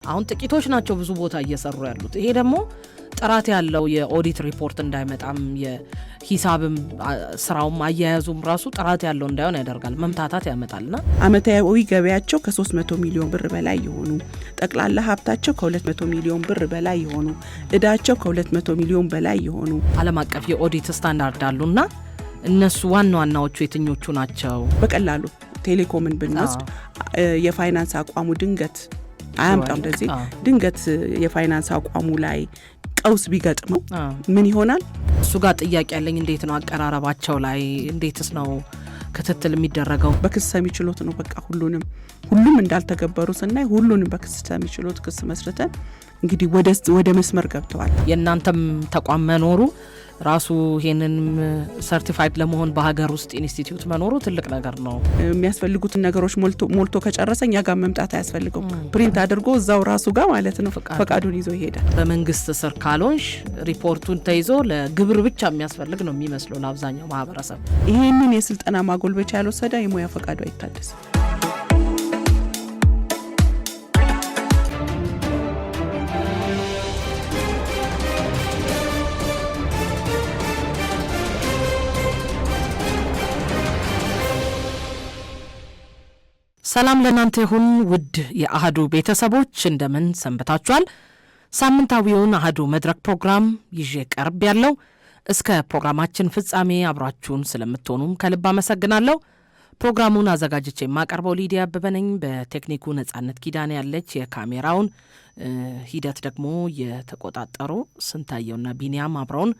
አሁን ጥቂቶች ናቸው ብዙ ቦታ እየሰሩ ያሉት። ይሄ ደግሞ ጥራት ያለው የኦዲት ሪፖርት እንዳይመጣም የሂሳብም ስራውም አያያዙም ራሱ ጥራት ያለው እንዳይሆን ያደርጋል፣ መምታታት ያመጣልና አመታዊ ገበያቸው ከ300 ሚሊዮን ብር በላይ የሆኑ ጠቅላላ ሀብታቸው ከ200 ሚሊዮን ብር በላይ የሆኑ እዳቸው ከ200 ሚሊዮን በላይ የሆኑ ዓለም አቀፍ የኦዲት ስታንዳርድ አሉና እነሱ ዋና ዋናዎቹ የትኞቹ ናቸው? በቀላሉ ቴሌኮምን ብንወስድ የፋይናንስ አቋሙ ድንገት አያምጣም። እንደዚህ ድንገት የፋይናንስ አቋሙ ላይ ቀውስ ቢገጥመው ምን ይሆናል? እሱ ጋር ጥያቄ ያለኝ እንዴት ነው አቀራረባቸው ላይ እንዴትስ ነው ክትትል የሚደረገው? በክስ ሰሚ ችሎት ነው በቃ ሁሉም እንዳልተገበሩ ስናይ ሁሉንም በክስ ሰሚ ችሎት ክስ መስርተን እንግዲህ ወደ መስመር ገብተዋል። የእናንተም ተቋም መኖሩ ራሱ ይሄንን ሰርቲፋይድ ለመሆን በሀገር ውስጥ ኢንስቲትዩት መኖሩ ትልቅ ነገር ነው። የሚያስፈልጉትን ነገሮች ሞልቶ ከጨረሰ እኛ ጋር መምጣት አያስፈልገው። ፕሪንት አድርጎ እዛው ራሱ ጋር ማለት ነው ፈቃዱን ይዞ ይሄዳል። በመንግስት ስር ካልሆንሽ ሪፖርቱን ተይዞ ለግብር ብቻ የሚያስፈልግ ነው የሚመስለው ለአብዛኛው ማህበረሰብ። ይሄንን የስልጠና ማጎልበቻ ያልወሰደ የሙያ ፈቃዱ አይታደስም። ሰላም ለናንተ ይሁን ውድ የአሃዱ ቤተሰቦች፣ እንደምን ሰንብታችኋል? ሳምንታዊውን አሃዱ መድረክ ፕሮግራም ይዤ ቀርብ ያለው እስከ ፕሮግራማችን ፍጻሜ አብራችሁን ስለምትሆኑም ከልብ አመሰግናለሁ። ፕሮግራሙን አዘጋጅቼ የማቀርበው ሊዲያ አበበ ነኝ። በቴክኒኩ ነጻነት ኪዳኔ ያለች፣ የካሜራውን ሂደት ደግሞ የተቆጣጠሩ ስንታየውና ቢኒያም አብረውን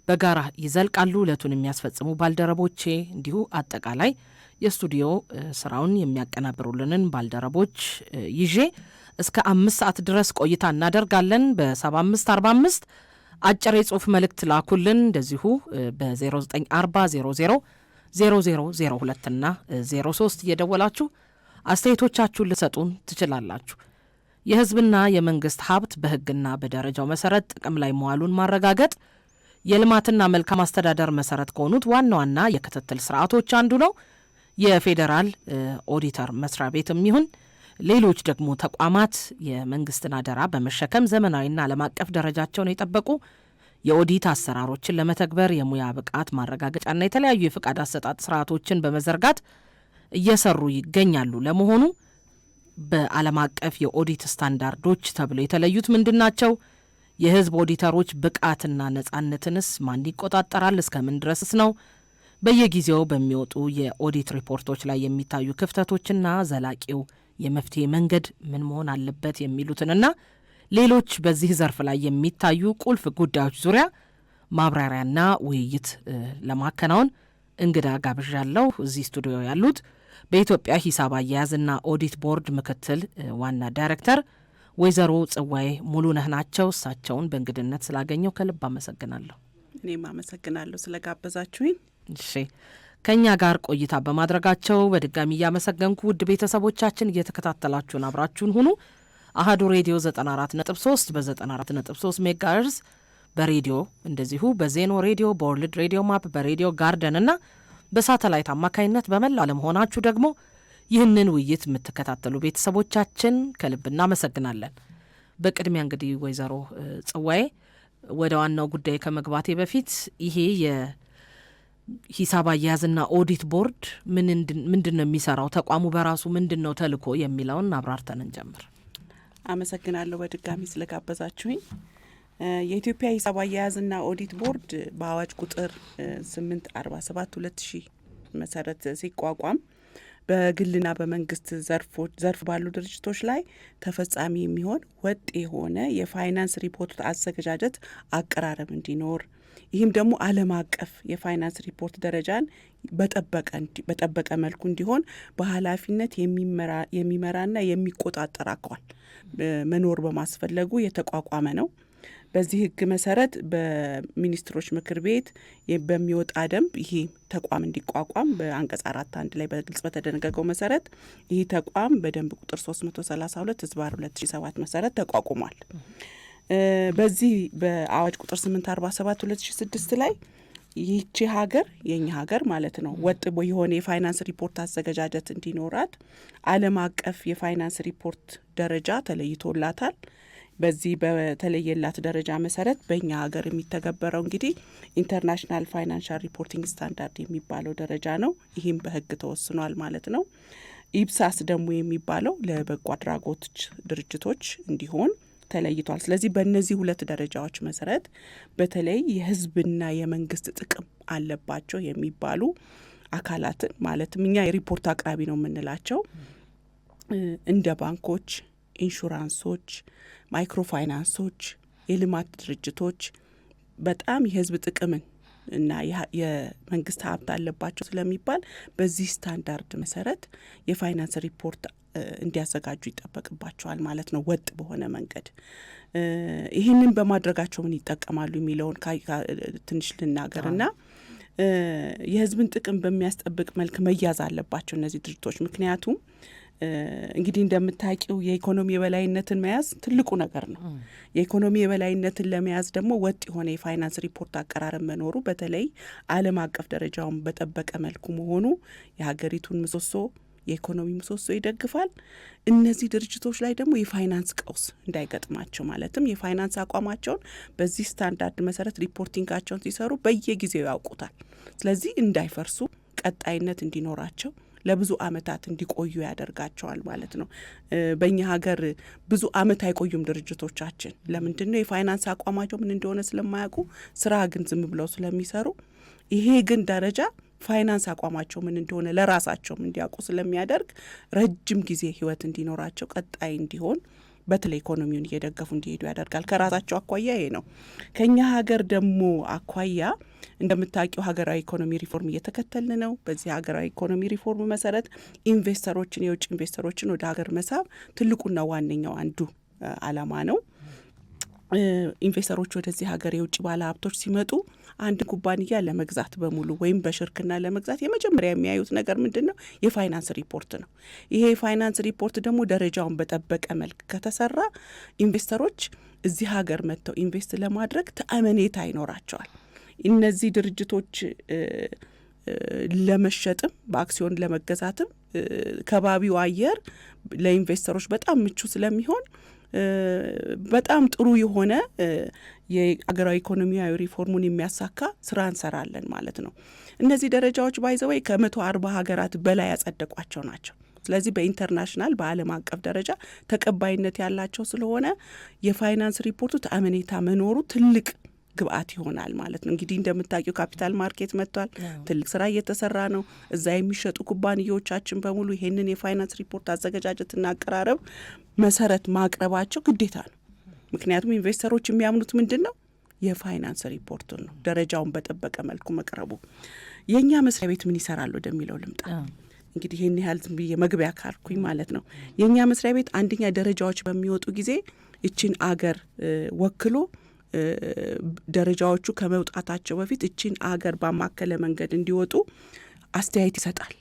በጋራ ይዘልቃሉ። ዕለቱን የሚያስፈጽሙ ባልደረቦቼ እንዲሁ አጠቃላይ የስቱዲዮ ስራውን የሚያቀናብሩልንን ባልደረቦች ይዤ እስከ 5 ሰዓት ድረስ ቆይታ እናደርጋለን። በ7545 አጭር የጽሁፍ መልእክት ላኩልን። እንደዚሁ በ0940 0002 እና 03 እየደወላችሁ አስተያየቶቻችሁን ልሰጡን ትችላላችሁ። የህዝብና የመንግስት ሀብት በህግና በደረጃው መሰረት ጥቅም ላይ መዋሉን ማረጋገጥ የልማትና መልካም አስተዳደር መሰረት ከሆኑት ዋና ዋና የክትትል ስርዓቶች አንዱ ነው። የፌዴራል ኦዲተር መስሪያ ቤትም ይሁን ሌሎች ደግሞ ተቋማት የመንግስትን አደራ በመሸከም ዘመናዊና ዓለም አቀፍ ደረጃቸውን የጠበቁ የኦዲት አሰራሮችን ለመተግበር የሙያ ብቃት ማረጋገጫና የተለያዩ የፍቃድ አሰጣጥ ስርዓቶችን በመዘርጋት እየሰሩ ይገኛሉ። ለመሆኑ በዓለም አቀፍ የኦዲት ስታንዳርዶች ተብለው የተለዩት ምንድናቸው? የህዝብ ኦዲተሮች ብቃትና ነጻነትንስ ማን ይቆጣጠራል? እስከምን ድረስስ ነው? በየጊዜው በሚወጡ የኦዲት ሪፖርቶች ላይ የሚታዩ ክፍተቶችና ዘላቂው የመፍትሄ መንገድ ምን መሆን አለበት የሚሉትንና ሌሎች በዚህ ዘርፍ ላይ የሚታዩ ቁልፍ ጉዳዮች ዙሪያ ማብራሪያና ውይይት ለማከናወን እንግዳ ጋብዣለሁ። እዚህ ስቱዲዮ ያሉት በኢትዮጵያ ሂሳብ አያያዝና ኦዲት ቦርድ ምክትል ዋና ዳይሬክተር ወይዘሮ ጽዋዬ ሙሉነህ ናቸው። እሳቸውን በእንግድነት ስላገኘው ከልብ አመሰግናለሁ። እኔም አመሰግናለሁ ስለጋበዛችሁኝ። እሺ፣ ከኛ ጋር ቆይታ በማድረጋቸው በድጋሚ እያመሰገንኩ ውድ ቤተሰቦቻችን እየተከታተላችሁን አብራችሁን ሁኑ። አሃዱ ሬዲዮ 94.3 በ94.3 ሜጋሄርዝ በሬዲዮ እንደዚሁ በዜኖ ሬዲዮ፣ በወርልድ ሬዲዮ ማፕ፣ በሬዲዮ ጋርደን እና በሳተላይት አማካይነት በመላው ዓለም ሆናችሁ ደግሞ ይህንን ውይይት የምትከታተሉ ቤተሰቦቻችን ከልብ እናመሰግናለን። በቅድሚያ እንግዲህ ወይዘሮ ጽዋዬ ወደ ዋናው ጉዳይ ከመግባቴ በፊት ይሄ የሂሳብ አያያዝና ኦዲት ቦርድ ምንድን ነው የሚሰራው? ተቋሙ በራሱ ምንድን ነው ተልእኮ የሚለውን አብራርተን እንጀምር። አመሰግናለሁ በድጋሚ ስለጋበዛችሁኝ። የኢትዮጵያ ሂሳብ አያያዝና ኦዲት ቦርድ በአዋጅ ቁጥር 847/2000 መሰረት ሲቋቋም በግልና በመንግስት ዘርፍ ባሉ ድርጅቶች ላይ ተፈጻሚ የሚሆን ወጥ የሆነ የፋይናንስ ሪፖርት አዘገጃጀት አቀራረብ እንዲኖር፣ ይህም ደግሞ ዓለም አቀፍ የፋይናንስ ሪፖርት ደረጃን በጠበቀ መልኩ እንዲሆን በኃላፊነት የሚመራና የሚቆጣጠር አካል መኖር በማስፈለጉ የተቋቋመ ነው። በዚህ ህግ መሰረት በሚኒስትሮች ምክር ቤት በሚወጣ ደንብ ይሄ ተቋም እንዲቋቋም በአንቀጽ 4(1) ላይ በግልጽ በተደነገገው መሰረት ይህ ተቋም በደንብ ቁጥር 332/2007 መሰረት ተቋቁሟል። በዚህ በአዋጅ ቁጥር 847/2006 ላይ ይህቺ ሀገር የኛ ሀገር ማለት ነው ወጥ የሆነ የፋይናንስ ሪፖርት አዘገጃጀት እንዲኖራት ዓለም አቀፍ የፋይናንስ ሪፖርት ደረጃ ተለይቶላታል። በዚህ በተለየላት ደረጃ መሰረት በእኛ ሀገር የሚተገበረው እንግዲህ ኢንተርናሽናል ፋይናንሻል ሪፖርቲንግ ስታንዳርድ የሚባለው ደረጃ ነው። ይህም በሕግ ተወስኗል ማለት ነው። ኢብሳስ ደግሞ የሚባለው ለበጎ አድራጎት ድርጅቶች እንዲሆን ተለይቷል። ስለዚህ በእነዚህ ሁለት ደረጃዎች መሰረት በተለይ የህዝብና የመንግስት ጥቅም አለባቸው የሚባሉ አካላትን ማለትም እኛ የሪፖርት አቅራቢ ነው የምንላቸው እንደ ባንኮች፣ ኢንሹራንሶች፣ ማይክሮ ፋይናንሶች፣ የልማት ድርጅቶች በጣም የህዝብ ጥቅምን እና የመንግስት ሀብት አለባቸው ስለሚባል በዚህ ስታንዳርድ መሰረት የፋይናንስ ሪፖርት እንዲያዘጋጁ ይጠበቅባቸዋል ማለት ነው ወጥ በሆነ መንገድ። ይህንን በማድረጋቸው ምን ይጠቀማሉ የሚለውን ትንሽ ልናገርና የህዝብን ጥቅም በሚያስጠብቅ መልክ መያዝ አለባቸው እነዚህ ድርጅቶች። ምክንያቱም እንግዲህ እንደምታውቂው የኢኮኖሚ የበላይነትን መያዝ ትልቁ ነገር ነው። የኢኮኖሚ የበላይነትን ለመያዝ ደግሞ ወጥ የሆነ የፋይናንስ ሪፖርት አቀራረብ መኖሩ በተለይ ዓለም አቀፍ ደረጃውን በጠበቀ መልኩ መሆኑ የሀገሪቱን ምሰሶ የኢኮኖሚ ምሰሶ ይደግፋል። እነዚህ ድርጅቶች ላይ ደግሞ የፋይናንስ ቀውስ እንዳይገጥማቸው ማለትም የፋይናንስ አቋማቸውን በዚህ ስታንዳርድ መሰረት ሪፖርቲንጋቸውን ሲሰሩ በየጊዜው ያውቁታል። ስለዚህ እንዳይፈርሱ፣ ቀጣይነት እንዲኖራቸው፣ ለብዙ አመታት እንዲቆዩ ያደርጋቸዋል ማለት ነው። በእኛ ሀገር ብዙ አመት አይቆዩም ድርጅቶቻችን። ለምንድን ነው? የፋይናንስ አቋማቸው ምን እንደሆነ ስለማያውቁ፣ ስራ ግን ዝም ብለው ስለሚሰሩ። ይሄ ግን ደረጃ ፋይናንስ አቋማቸው ምን እንደሆነ ለራሳቸውም እንዲያውቁ ስለሚያደርግ ረጅም ጊዜ ህይወት እንዲኖራቸው፣ ቀጣይ እንዲሆን፣ በተለይ ኢኮኖሚውን እየደገፉ እንዲሄዱ ያደርጋል። ከራሳቸው አኳያ ይሄ ነው። ከኛ ሀገር ደግሞ አኳያ እንደምታውቂው ሀገራዊ ኢኮኖሚ ሪፎርም እየተከተልን ነው። በዚህ ሀገራዊ ኢኮኖሚ ሪፎርም መሰረት ኢንቨስተሮችን፣ የውጭ ኢንቨስተሮችን ወደ ሀገር መሳብ ትልቁና ዋነኛው አንዱ አላማ ነው። ኢንቨስተሮች ወደዚህ ሀገር የውጭ ባለ ሀብቶች ሲመጡ አንድ ኩባንያ ለመግዛት በሙሉ ወይም በሽርክና ለመግዛት የመጀመሪያ የሚያዩት ነገር ምንድን ነው? የፋይናንስ ሪፖርት ነው። ይሄ የፋይናንስ ሪፖርት ደግሞ ደረጃውን በጠበቀ መልክ ከተሰራ ኢንቨስተሮች እዚህ ሀገር መጥተው ኢንቨስት ለማድረግ ተአመኔታ ይኖራቸዋል። እነዚህ ድርጅቶች ለመሸጥም በአክሲዮን ለመገዛትም ከባቢው አየር ለኢንቨስተሮች በጣም ምቹ ስለሚሆን በጣም ጥሩ የሆነ የአገራዊ ኢኮኖሚያዊ ሪፎርሙን የሚያሳካ ስራ እንሰራለን ማለት ነው። እነዚህ ደረጃዎች ባይዘወይ ከ140 ሀገራት በላይ ያጸደቋቸው ናቸው። ስለዚህ በኢንተርናሽናል በዓለም አቀፍ ደረጃ ተቀባይነት ያላቸው ስለሆነ የፋይናንስ ሪፖርቱ ተአመኔታ መኖሩ ትልቅ ግብአት ይሆናል ማለት ነው። እንግዲህ እንደምታውቂው ካፒታል ማርኬት መጥቷል። ትልቅ ስራ እየተሰራ ነው። እዛ የሚሸጡ ኩባንያዎቻችን በሙሉ ይሄንን የፋይናንስ ሪፖርት አዘገጃጀትና አቀራረብ መሰረት ማቅረባቸው ግዴታ ነው። ምክንያቱም ኢንቨስተሮች የሚያምኑት ምንድን ነው? የፋይናንስ ሪፖርቱን ነው፣ ደረጃውን በጠበቀ መልኩ መቅረቡ። የእኛ መስሪያ ቤት ምን ይሰራል ወደሚለው ልምጣ። እንግዲህ ይህን ያህል ዝም ብዬ መግቢያ ካልኩኝ ማለት ነው። የእኛ መስሪያ ቤት አንደኛ ደረጃዎች በሚወጡ ጊዜ እችን አገር ወክሎ ደረጃዎቹ ከመውጣታቸው በፊት እችን አገር ባማከለ መንገድ እንዲወጡ አስተያየት ይሰጣል።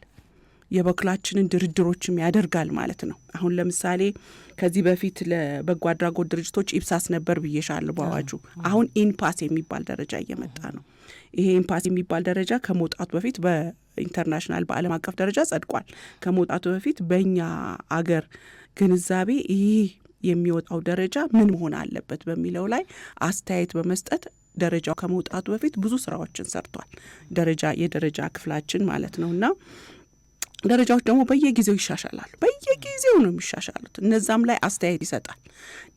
የበኩላችንን ድርድሮችም ያደርጋል ማለት ነው። አሁን ለምሳሌ ከዚህ በፊት ለበጎ አድራጎት ድርጅቶች ኢብሳስ ነበር ብዬሻለሁ በአዋጁ። አሁን ኢንፓስ የሚባል ደረጃ እየመጣ ነው። ይሄ ኢንፓስ የሚባል ደረጃ ከመውጣቱ በፊት በኢንተርናሽናል በዓለም አቀፍ ደረጃ ጸድቋል። ከመውጣቱ በፊት በእኛ አገር ግንዛቤ ይህ የሚወጣው ደረጃ ምን መሆን አለበት በሚለው ላይ አስተያየት በመስጠት ደረጃው ከመውጣቱ በፊት ብዙ ስራዎችን ሰርቷል። የደረጃ ክፍላችን ማለት ነውና ደረጃዎች ደግሞ በየጊዜው ይሻሻላሉ። በየጊዜው ነው የሚሻሻሉት። እነዛም ላይ አስተያየት ይሰጣል።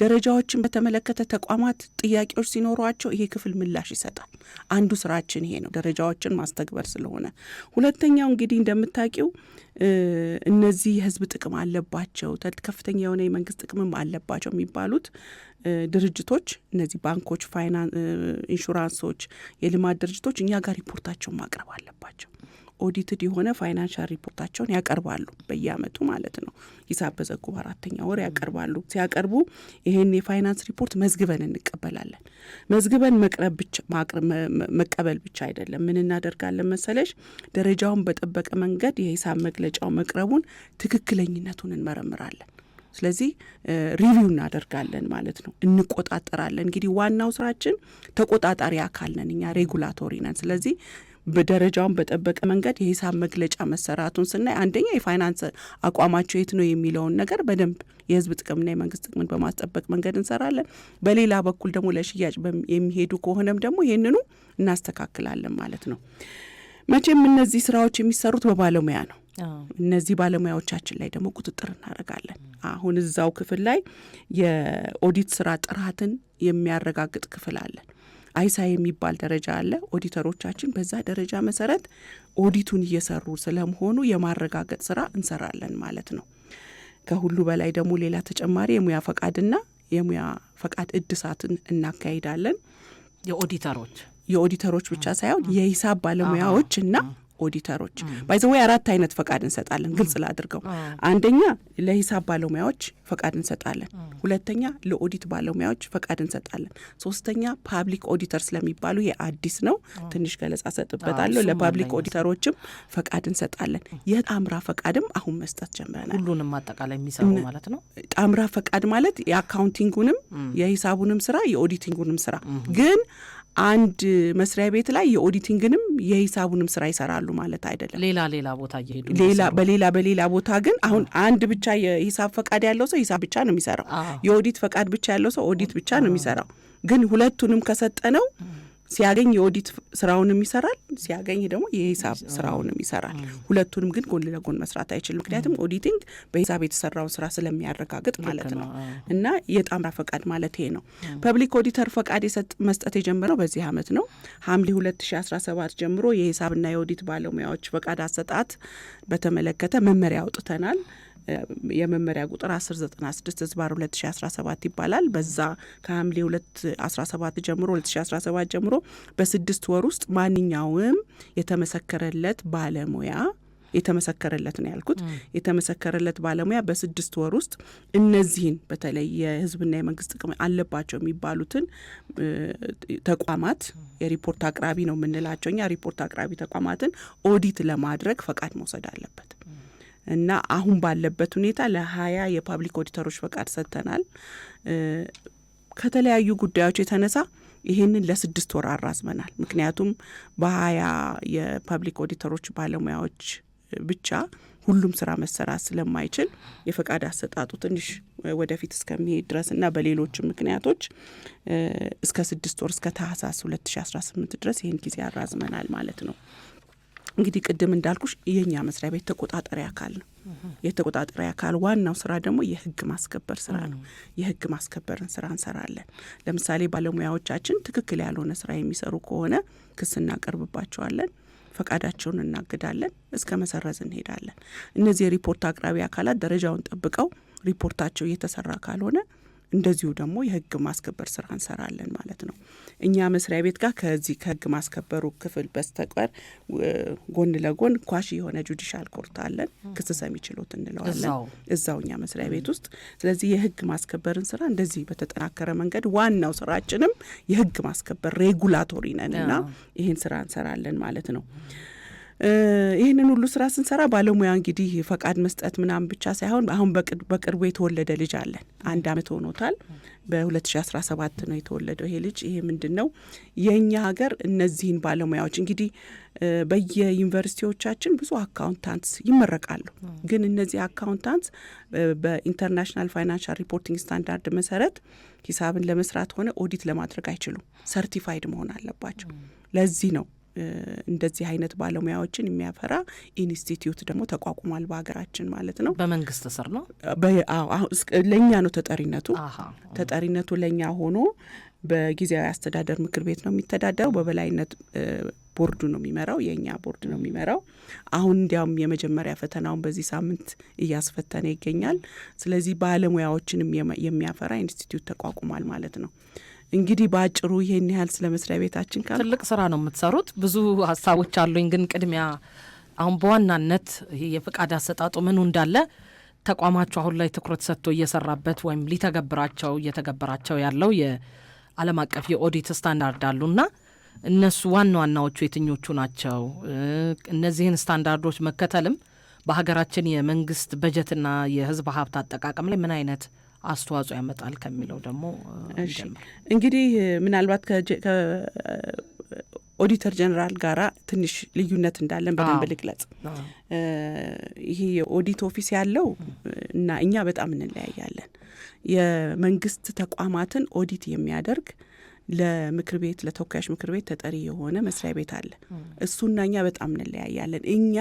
ደረጃዎችን በተመለከተ ተቋማት ጥያቄዎች ሲኖሯቸው ይሄ ክፍል ምላሽ ይሰጣል። አንዱ ስራችን ይሄ ነው፣ ደረጃዎችን ማስተግበር ስለሆነ። ሁለተኛው እንግዲህ እንደምታውቂው እነዚህ የህዝብ ጥቅም አለባቸው፣ ከፍተኛ የሆነ የመንግስት ጥቅምም አለባቸው የሚባሉት ድርጅቶች እነዚህ ባንኮች፣ ኢንሹራንሶች፣ የልማት ድርጅቶች እኛ ጋር ሪፖርታቸውን ማቅረብ አለባቸው። ኦዲትድ የሆነ ፋይናንሻል ሪፖርታቸውን ያቀርባሉ በየአመቱ ማለት ነው። ሂሳብ በዘጉ በአራተኛ ወር ያቀርባሉ። ሲያቀርቡ ይሄን የፋይናንስ ሪፖርት መዝግበን እንቀበላለን። መዝግበን መቀበል ብቻ አይደለም። ምን እናደርጋለን መሰለሽ? ደረጃውን በጠበቀ መንገድ የሂሳብ መግለጫው መቅረቡን ትክክለኝነቱን እንመረምራለን። ስለዚህ ሪቪው እናደርጋለን ማለት ነው፣ እንቆጣጠራለን። እንግዲህ ዋናው ስራችን ተቆጣጣሪ አካል ነን እኛ፣ ሬጉላቶሪ ነን። ስለዚህ በደረጃውን በጠበቀ መንገድ የሂሳብ መግለጫ መሰራቱን ስናይ አንደኛ የፋይናንስ አቋማቸው የት ነው የሚለውን ነገር በደንብ የህዝብ ጥቅምና የመንግስት ጥቅምን በማስጠበቅ መንገድ እንሰራለን። በሌላ በኩል ደግሞ ለሽያጭ የሚሄዱ ከሆነም ደግሞ ይህንኑ እናስተካክላለን ማለት ነው። መቼም እነዚህ ስራዎች የሚሰሩት በባለሙያ ነው። እነዚህ ባለሙያዎቻችን ላይ ደግሞ ቁጥጥር እናደርጋለን። አሁን እዛው ክፍል ላይ የኦዲት ስራ ጥራትን የሚያረጋግጥ ክፍል አለን። አይሳ የሚባል ደረጃ አለ። ኦዲተሮቻችን በዛ ደረጃ መሰረት ኦዲቱን እየሰሩ ስለመሆኑ የማረጋገጥ ስራ እንሰራለን ማለት ነው። ከሁሉ በላይ ደግሞ ሌላ ተጨማሪ የሙያ ፈቃድና የሙያ ፈቃድ እድሳትን እናካሂዳለን። የኦዲተሮች ብቻ ሳይሆን የሂሳብ ባለሙያዎች እና ኦዲተሮች ባይዘው 4 አይነት ፈቃድ እንሰጣለን። ግልጽ ላድርገው። አንደኛ ለሂሳብ ባለሙያዎች ፈቃድ እንሰጣለን። ሁለተኛ ለኦዲት ባለሙያዎች ፈቃድ እንሰጣለን። ሶስተኛ ፓብሊክ ኦዲተር ስለሚባሉ የአዲስ ነው፣ ትንሽ ገለጻ ሰጥበታለሁ። ለፓብሊክ ኦዲተሮችም ፈቃድ እንሰጣለን። የጣምራ ፈቃድም አሁን መስጠት ጀምረናል። ሁሉንም ማጠቃላይ የሚሰሩ ማለት ነው። ጣምራ ፈቃድ ማለት የአካውንቲንጉንም የሂሳቡንም ስራ የኦዲቲንጉንም ስራ ግን አንድ መስሪያ ቤት ላይ የኦዲቲንግንም የሂሳቡንም ስራ ይሰራሉ ማለት አይደለም። ሌላ ቦታ እየሄዱ በሌላ ቦታ ግን አሁን አንድ ብቻ የሂሳብ ፈቃድ ያለው ሰው ሂሳብ ብቻ ነው የሚሰራው። የኦዲት ፈቃድ ብቻ ያለው ሰው ኦዲት ብቻ ነው የሚሰራው። ግን ሁለቱንም ከሰጠነው ሲያገኝ የኦዲት ስራውንም ይሰራል፣ ሲያገኝ ደግሞ የሂሳብ ስራውንም ይሰራል። ሁለቱንም ግን ጎን ለጎን መስራት አይችልም። ምክንያቱም ኦዲቲንግ በሂሳብ የተሰራውን ስራ ስለሚያረጋግጥ ማለት ነው። እና የጣምራ ፈቃድ ማለት ይሄ ነው። ፐብሊክ ኦዲተር ፈቃድ መስጠት የጀመረው በዚህ አመት ነው። ሐምሌ 2017 ጀምሮ የሂሳብና የኦዲት ባለሙያዎች ፈቃድ አሰጣጥ በተመለከተ መመሪያ አውጥተናል። የመመሪያ ቁጥር 1096/2017 ይባላል። በዛ ከሐምሌ 2017 ጀምሮ 2017 ጀምሮ በ6 ወር ውስጥ ማንኛውም የተመሰከረለት ባለሙያ የተመሰከረለት ነው ያልኩት የተመሰከረለት ባለሙያ በ6 ወር ውስጥ እነዚህን በተለይ የህዝብና የመንግስት ጥቅም አለባቸው የሚባሉትን ተቋማት የሪፖርት አቅራቢ ነው የምንላቸው እኛ ሪፖርት አቅራቢ ተቋማትን ኦዲት ለማድረግ ፈቃድ መውሰድ አለበት። እና አሁን ባለበት ሁኔታ ለ20 የፓብሊክ ኦዲተሮች ፈቃድ ሰጥተናል። ከተለያዩ ጉዳዮች የተነሳ ይህንን ለ6 ወር አራዝመናል። ምክንያቱም በ20 የፓብሊክ ኦዲተሮች ባለሙያዎች ብቻ ሁሉም ስራ መሰራት ስለማይችል የፈቃድ አሰጣጡ ትንሽ ወደፊት እስከሚሄድ ድረስ እና በሌሎችም ምክንያቶች እስከ 6 ወር እስከ ታህሳስ 2018 ድረስ ይህን ጊዜ አራዝመናል ማለት ነው። እንግዲህ ቅድም እንዳልኩሽ የኛ መስሪያ ቤት ተቆጣጣሪ አካል ነው። የተቆጣጣሪ አካል ዋናው ስራ ደግሞ የህግ ማስከበር ስራ ነው። የህግ ማስከበርን ስራ እንሰራለን። ለምሳሌ ባለሙያዎቻችን ትክክል ያልሆነ ስራ የሚሰሩ ከሆነ ክስ እናቀርብባቸዋለን፣ ፈቃዳቸውን እናግዳለን፣ እስከ መሰረዝ እንሄዳለን። እነዚህ የሪፖርት አቅራቢ አካላት ደረጃውን ጠብቀው ሪፖርታቸው እየተሰራ ካልሆነ እንደዚሁ ደግሞ የህግ ማስከበር ስራ እንሰራለን ማለት ነው። እኛ መስሪያ ቤት ጋር ከዚህ ከህግ ማስከበሩ ክፍል በስተቀር ጎን ለጎን ኳሽ የሆነ ጁዲሻል ኮርት አለን፣ ክስ ሰሚ ችሎት እንለዋለን እዛው እኛ መስሪያ ቤት ውስጥ። ስለዚህ የህግ ማስከበርን ስራ እንደዚህ በተጠናከረ መንገድ ዋናው ስራችንም የህግ ማስከበር ሬጉላቶሪ ነን እና ይህን ስራ እንሰራለን ማለት ነው። ይህንን ሁሉ ስራ ስንሰራ ባለሙያ እንግዲህ ፈቃድ መስጠት ምናምን ብቻ ሳይሆን አሁን በቅርቡ የተወለደ ልጅ አለን። 1 አመት ሆኖታል። በ2017 ነው የተወለደው ይሄ ልጅ። ይሄ ምንድነው የኛ ሀገር እነዚህን ባለሙያዎች እንግዲህ በየዩኒቨርሲቲዎቻችን ብዙ አካውንታንትስ ይመረቃሉ። ግን እነዚህ አካውንታንትስ በኢንተርናሽናል ፋይናንሻል ሪፖርቲንግ ስታንዳርድ መሰረት ሂሳብን ለመስራት ሆነ ኦዲት ለማድረግ አይችሉም። ሰርቲፋይድ መሆን አለባቸው። ለዚህ ነው እንደዚህ አይነት ባለሙያዎችን የሚያፈራ ኢንስቲትዩት ደግሞ ተቋቁሟል በሀገራችን ማለት ነው። በመንግስት ስር ነው። ለእኛ ነው ተጠሪነቱ ለእኛ ሆኖ በጊዜያዊ አስተዳደር ምክር ቤት ነው የሚተዳደረው። በበላይነት ቦርዱ ነው የሚመራው፣ የእኛ ቦርድ ነው የሚመራው። አሁን እንዲያውም የመጀመሪያ ፈተናውን በዚህ ሳምንት እያስፈተነ ይገኛል። ስለዚህ ባለሙያዎችንም የሚያፈራ ኢንስቲትዩት ተቋቁሟል ማለት ነው። እንግዲህ በአጭሩ ይሄን ያህል ስለ መስሪያ ቤታችን ትልቅ ስራ ነው የምትሰሩት። ብዙ ሀሳቦች አሉኝ፣ ግን ቅድሚያ አሁን በዋናነት ይሄ የፈቃድ አሰጣጡ ምኑ እንዳለ ተቋማቸው አሁን ላይ ትኩረት ሰጥቶ እየሰራበት ወይም እየተገበራቸው ያለው የዓለም አቀፍ የኦዲት ስታንዳርድ አሉና እነሱ ዋናዎቹ የትኞቹ ናቸው? እነዚህን ስታንዳርዶች መከተልም በሀገራችን የመንግስት በጀትና የህዝብ ሀብት አጠቃቀም ላይ ምን አይነት አስተዋጽኦ ያመጣል ከሚለው ደግሞ እንግዲህ ምናልባት ኦዲተር ጀነራል ጋራ ትንሽ ልዩነት እንዳለን በደንብ ልግለጽ። ይሄ የኦዲት ኦፊስ ያለው እና እኛ በጣም እንለያያለን። የመንግስት ተቋማትን ኦዲት የሚያደርግ ለምክር ቤት ለተወካዮች ምክር ቤት ተጠሪ የሆነ መስሪያ ቤት አለ። እሱና እኛ በጣም እንለያያለን። እኛ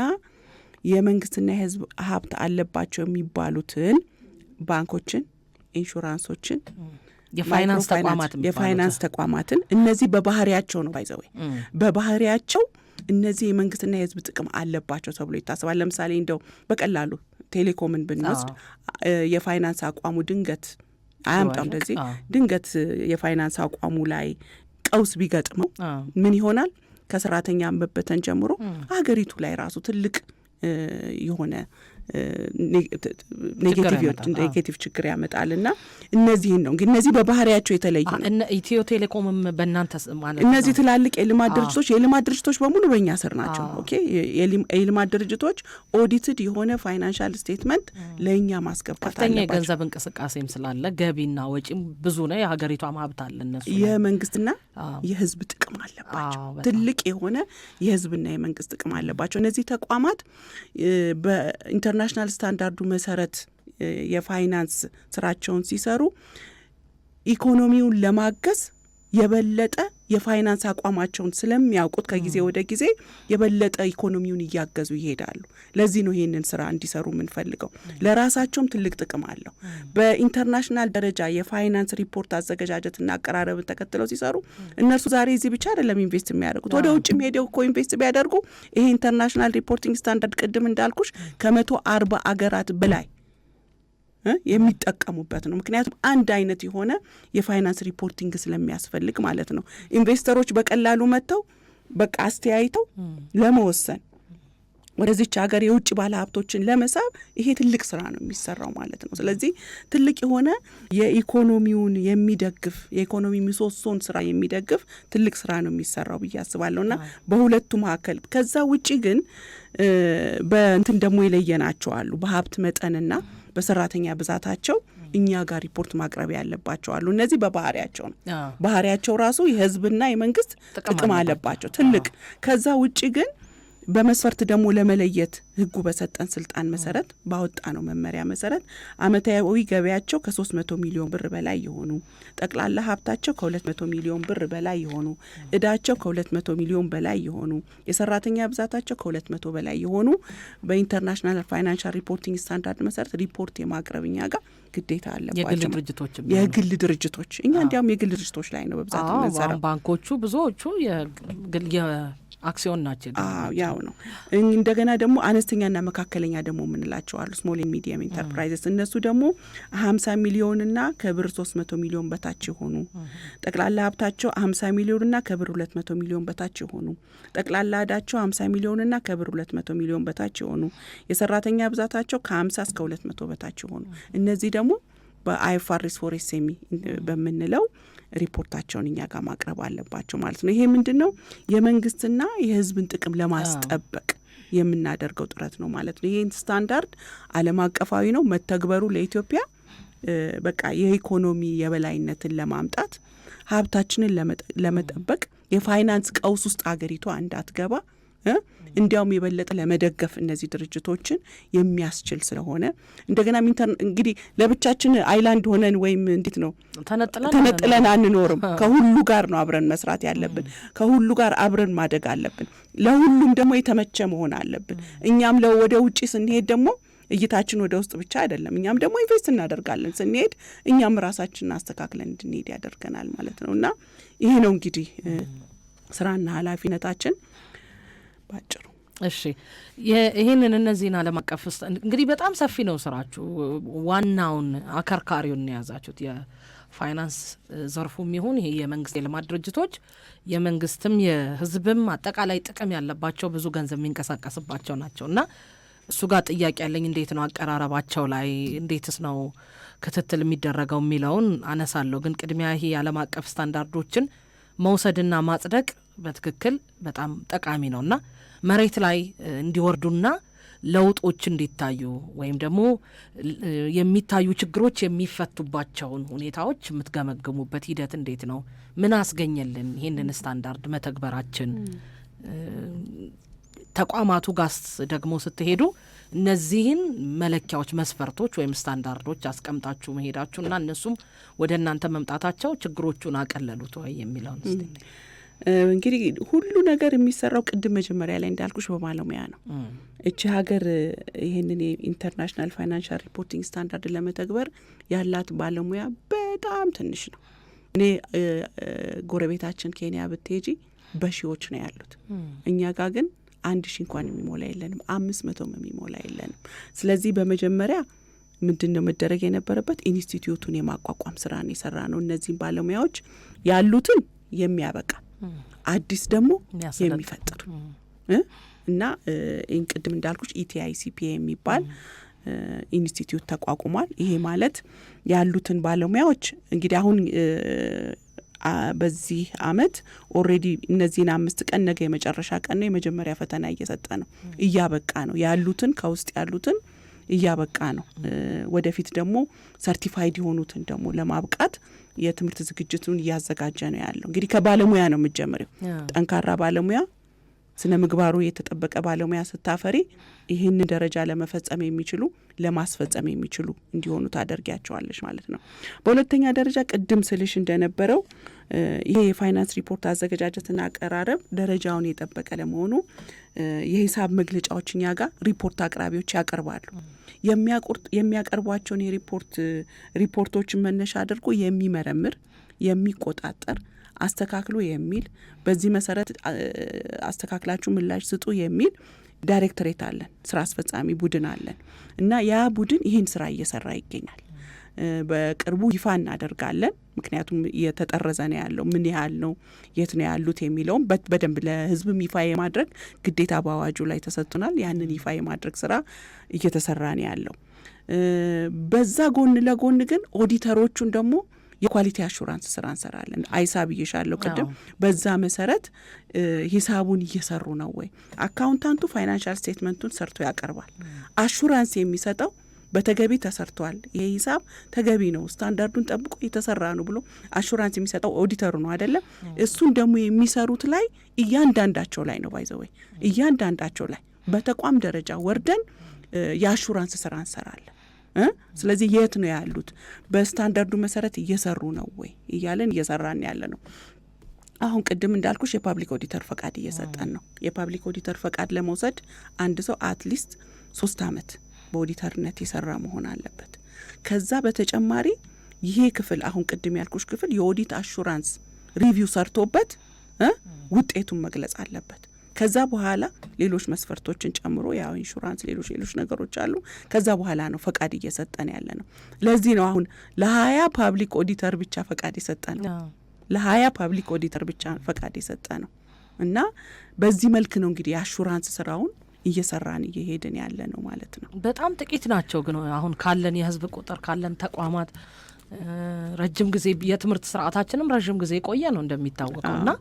የመንግስትና የህዝብ ሀብት አለባቸው የሚባሉትን ባንኮችን፣ ኢንሹራንሶችን፣ የፋይናንስ ተቋማትን እነዚህ በባህሪያቸው ነው ባይዘወይ በባህሪያቸው እነዚህ የመንግስትና የህዝብ ጥቅም አለባቸው ተብሎ ይታሰባል። ለምሳሌ እንደው በቀላሉ ቴሌኮምን ብንወስድ የፋይናንስ አቋሙ ድንገት አያምጣም። እንደዚህ ድንገት የፋይናንስ አቋሙ ላይ ቀውስ ቢገጥመው ምን ይሆናል? ከሰራተኛ መበተን ጀምሮ ሀገሪቱ ላይ ራሱ ትልቅ የሆነ ኔጌቲቭ ችግር ያመጣልና እነዚህን ነው እንግዲህ እነዚህ በባህሪያቸው የተለዩ ነው። ኢትዮ ቴሌኮምም በእናንተ ማለት እነዚህ ትላልቅ የልማት ድርጅቶች በሙሉ በእኛ ስር ናቸው። ኦኬ የልማት ድርጅቶች ኦዲትድ የሆነ ፋይናንሻል ስቴትመንት ለእኛ ማስገባት አለባቸው። ከፍተኛ የገንዘብ እንቅስቃሴም ስላለ ገቢና ወጪም ብዙ ነው። የሀገሪቷ ሀብት አለ። እነሱ የመንግስትና የህዝብ ጥቅም አለባቸው። ትልቅ የሆነ የህዝብና የመንግስት ጥቅም አለባቸው። እነዚህ ተቋማት በኢንተርናሽናል ስታንዳርዱ መሰረት የፋይናንስ ስራቸውን ሲሰሩ ኢኮኖሚውን ለማገዝ የበለጠ የፋይናንስ አቋማቸውን ስለሚያውቁት ከጊዜ ወደ ጊዜ የበለጠ ኢኮኖሚውን እያገዙ ይሄዳሉ። ለዚህ ነው ይሄንን ስራ እንዲሰሩ የምንፈልገው። ለራሳቸውም ትልቅ ጥቅም አለው። በኢንተርናሽናል ደረጃ የፋይናንስ ሪፖርት አዘገጃጀትና አቀራረብን ተከትለው ሲሰሩ እነርሱ ዛሬ እዚህ ብቻ አይደለም ኢንቨስት የሚያደርጉት፣ ወደ ውጭም ሄደው እኮ ኢንቨስት ቢያደርጉ ይሄ ኢንተርናሽናል ሪፖርቲንግ ስታንዳርድ ቅድም እንዳልኩሽ ከ140 አገራት በላይ የሚጠቀሙበት ነው። ምክንያቱም አንድ አይነት የሆነ የፋይናንስ ሪፖርቲንግ ስለሚያስፈልግ ማለት ነው። ኢንቨስተሮች በቀላሉ መጥተው በቃ አስተያይተው ለመወሰን ወደዚች ሀገር የውጭ ባለ ሀብቶችን ለመሳብ ይሄ ትልቅ ስራ ነው የሚሰራው ማለት ነው። ስለዚህ ትልቅ የሆነ የኢኮኖሚውን የሚደግፍ የኢኮኖሚ ምሰሶን ስራ የሚደግፍ ትልቅ ስራ ነው የሚሰራው ብዬ አስባለሁና በሁለቱ መካከል ከዛ ውጪ ግን በእንትን ደግሞ የለየናቸው አሉ። በሀብት መጠንና በሰራተኛ ብዛታቸው እኛ ጋር ሪፖርት ማቅረብ ያለባቸው አሉ። እነዚህ በባህሪያቸው ነው። ባህሪያቸው ራሱ የህዝብና የመንግስት ጥቅም አለባቸው ትልቅ። ከዛ ውጪ ግን በመስፈርት ደግሞ ለመለየት ህጉ በሰጠን ስልጣን መሰረት ባወጣ ነው መመሪያ መሰረት አመታዊ ገበያቸው ከ300 ሚሊዮን ብር በላይ የሆኑ ጠቅላላ ሀብታቸው ከ200 ሚሊዮን ብር በላይ የሆኑ እዳቸው ከ200 ሚሊዮን በላይ የሆኑ የሰራተኛ ብዛታቸው ከ200 በላይ የሆኑ በኢንተርናሽናል ፋይናንሻል ሪፖርቲንግ ስታንዳርድ መሰረት ሪፖርት የማቅረብኛ ጋር ግዴታ አለባቸው። የግል ድርጅቶች እኛ እንዲያውም የግል ድርጅቶች ላይ ነው በብዛት የምንሰራው። ባንኮቹ ብዙዎቹ የግል አክሲዮን ናቸው። ያው ነው። እንደገና ደግሞ አነስተኛና መካከለኛ ደግሞ የምንላቸው አሉ፣ ስሞል ኤንድ ሚዲየም ኢንተርፕራይዝስ። እነሱ ደግሞ 50 ሚሊዮንና ከብር 300 ሚሊዮን በታች የሆኑ ጠቅላላ ሀብታቸው 50 ሚሊዮንና ከብር 200 ሚሊዮን በታች የሆኑ ጠቅላላ እዳቸው 50 ሚሊዮንና ከብር 200 ሚሊዮን በታች የሆኑ የሰራተኛ ብዛታቸው ከ50 እስከ 200 በታች የሆኑ እነዚህ ደግሞ በአይኤፍአርኤስ 4 ኤስኤምኢ በምንለው ሪፖርታቸውን እኛ ጋር ማቅረብ አለባቸው ማለት ነው። ይሄ ምንድነው? የመንግስትና የህዝብን ጥቅም ለማስጠበቅ የምናደርገው ጥረት ነው ማለት ነው። ይሄ ስታንዳርድ ዓለም አቀፋዊ ነው። መተግበሩ ለኢትዮጵያ በቃ የኢኮኖሚ የበላይነትን ለማምጣት ሀብታችንን ለመጠበቅ የፋይናንስ ቀውስ ውስጥ አገሪቷ እንዳትገባ እንዲያውም የበለጠ ለመደገፍ እነዚህ ድርጅቶችን የሚያስችል ስለሆነ እንደገና እንግዲህ ለብቻችን አይላንድ ሆነን ወይም እንዴት ነው ተነጥለን አንኖርም። ከሁሉ ጋር ነው አብረን መስራት ያለብን። ከሁሉ ጋር አብረን ማደግ አለብን። ለሁሉም ደግሞ የተመቸ መሆን አለብን። እኛም ወደ ውጪ ስንሄድ ደግሞ እይታችን ወደ ውስጥ ብቻ አይደለም። እኛም ደግሞ ኢንቨስት እናደርጋለን ስንሄድ እኛም ራሳችንን አስተካክለን እንድንሄድ ያደርገናል ማለት ነው። እና ይሄ ነው እንግዲህ ስራና ኃላፊነታችን ባጭሩ። እሺ ይሄንን እነዚህን ዓለም አቀፍ እንግዲህ በጣም ሰፊ ነው ስራችሁ። ዋናውን አከርካሪውን የያዛችሁት የፋይናንስ ዘርፉም ይሁን ይሄ የመንግስት የልማት ድርጅቶች የመንግስትም የህዝብም አጠቃላይ ጥቅም ያለባቸው ብዙ ገንዘብ የሚንቀሳቀስባቸው ናቸው እና እሱ ጋር ጥያቄ ያለኝ እንዴት ነው አቀራረባቸው ላይ እንዴትስ ነው ክትትል የሚደረገው የሚለውን አነሳለሁ። ግን ቅድሚያ ይሄ የዓለም አቀፍ ስታንዳርዶችን መውሰድና ማጽደቅ በትክክል በጣም ጠቃሚ ነውና መሬት ላይ እንዲወርዱና ለውጦች እንዲታዩ ወይም ደግሞ የሚታዩ ችግሮች የሚፈቱባቸውን ሁኔታዎች የምትገመግሙበት ሂደት እንዴት ነው? ምን አስገኘልን ይህንን ስታንዳርድ መተግበራችን? ተቋማቱ ጋር ደግሞ ስትሄዱ እነዚህን መለኪያዎች፣ መስፈርቶች ወይም ስታንዳርዶች አስቀምጣችሁ መሄዳችሁና እነሱም ወደ እናንተ መምጣታቸው ችግሮቹን አቀለሉት ወይ የሚለውን እንግዲህ ሁሉ ነገር የሚሰራው ቅድም መጀመሪያ ላይ እንዳልኩሽ በባለሙያ ነው። እቺ ሀገር ይህንን የኢንተርናሽናል ፋይናንሻል ሪፖርቲንግ ስታንዳርድ ለመተግበር ያላት ባለሙያ በጣም ትንሽ ነው። እኔ ጎረቤታችን ኬንያ ብትሄጂ በሺዎች ነው ያሉት። እኛ ጋር ግን 1000 እንኳን የሚሞላ የለንም፣ 500 የሚሞላ የለንም። ስለዚህ በመጀመሪያ ምንድነው መደረግ የነበረበት? ኢንስቲትዩቱን የማቋቋም ስራ ነው የሰራ ነው። እነዚህም ባለሙያዎች ያሉትን የሚያበቃ አዲስ ደግሞ የሚፈጥር እና ቅድም እንዳልኩሽ ኢቲአይሲፒ የሚባል ኢንስቲትዩት ተቋቁሟል። ይሄ ማለት ያሉትን ባለሙያዎች እንግዲህ አሁን በዚህ አመት ኦልሬዲ እነዚህን 5 ቀን ነገ የመጨረሻ ቀን ነው፣ የመጀመሪያ ፈተና እየሰጠ ነው፣ እያበቃ ነው። ያሉትን ከውስጥ ያሉትን እያበቃ ነው። ወደፊት ደግሞ ሰርቲፋይድ የሆኑትን ደግሞ ለማብቃት የትምህርት ዝግጅቱን እያዘጋጀ ነው ያለው። እንግዲህ ከባለሙያ ነው የምትጀምሪው። ጠንካራ ባለሙያ፣ ስነ ምግባሩ የተጠበቀ ባለሙያ ስታፈሪ ይህንን ደረጃ ለመፈጸም የሚችሉ ለማስፈጸም የሚችሉ እንዲሆኑ ታደርጊያቸዋለሽ ማለት ነው። በሁለተኛ ደረጃ ቅድም ስልሽ እንደነበረው ይሄ የፋይናንስ ሪፖርት አዘገጃጀትና አቀራረብ ደረጃውን የጠበቀ ለመሆኑ የሂሳብ መግለጫዎች እኛ ጋር ሪፖርት አቅራቢዎች ያቀርባሉ። የሚያቀርቧቸውን ሪፖርቶችን መነሻ አድርጎ የሚመረምር፣ የሚቆጣጠር፣ አስተካክሎ የሚል፣ በዚህ መሰረት አስተካክላችሁ ምላሽ ስጡ የሚል ዳይሬክቶሬት አለን፣ ስራ አስፈጻሚ ቡድን አለን እና ያ ቡድን ይህን ስራ እየሰራ ይገኛል። በቅርቡ ይፋ እናደርጋለን። ምክንያቱም እየተጠረዘ ነው ያለው፣ ምን ያህል ነው፣ የት ነው ያሉት የሚለውም በደንብ ለህዝብም ይፋ የማድረግ ግዴታ በአዋጁ ላይ ተሰጥቶናል። ያንን ይፋ የማድረግ ስራ እየተሰራ ነው ያለው። በዛ ጎን ለጎን ግን ኦዲተሮቹን ደግሞ የኳሊቲ አሹራንስ ስራ እንሰራለን። አይሳብ እየሻለው ቅድም በዛ መሰረት ሂሳቡን እየሰሩ ነው ወይ? አካውንታንቱ ፋይናንሻል ስቴትመንቱን ሰርቶ ያቀርባል። አሹራንስ የሚሰጠው በተገቢ ተሰርቷል፣ ይሄ ሂሳብ ተገቢ ነው፣ ስታንዳርዱን ጠብቆ የተሰራ ነው ብሎ አሹራንስ የሚሰጠው ኦዲተሩ ነው አይደለም? እሱን ደግሞ የሚሰሩት ላይ እያንዳንዳቸው ላይ ነው ባይዘወይ እያንዳንዳቸው ላይ በተቋም ደረጃ ወርደን የአሹራንስ ስራ እንሰራለን። ስለዚህ የት ነው ያሉት፣ በስታንዳርዱ መሰረት እየሰሩ ነው ወይ እያለን እየሰራን ያለ ነው። አሁን ቅድም እንዳልኩሽ የፓብሊክ ኦዲተር ፈቃድ እየሰጠን ነው። የፓብሊክ ኦዲተር ፈቃድ ለመውሰድ አንድ ሰው አትሊስት 3 አመት በኦዲተርነት የሰራ መሆን አለበት። ከዛ በተጨማሪ ይሄ ክፍል አሁን ቅድም ያልኩሽ ክፍል የኦዲት አሹራንስ ሪቪው ሰርቶበት ውጤቱን መግለጽ አለበት። ከዛ በኋላ ሌሎች መስፈርቶችን ጨምሮ ያው ኢንሹራንስ፣ ሌሎች ነገሮች አሉ። ከዛ በኋላ ነው ፈቃድ እየሰጠን ያለ ነው። ለዚህ ነው አሁን ለ20 ፓብሊክ ኦዲተር ብቻ ፈቃድ የሰጠ ነው። ለ20 ፓብሊክ ኦዲተር ብቻ ፈቃድ የሰጠ ነው እና በዚህ መልክ ነው እንግዲህ የአሹራንስ ስራውን እየሰራን እየሄድን ያለ ነው ማለት ነው። በጣም ጥቂት ናቸው ግን አሁን ካለን የህዝብ ቁጥር ካለን ተቋማት ረጅም ጊዜ የትምህርት ስርዓታችንም ረጅም ጊዜ የቆየ ነው እንደሚታወቀውና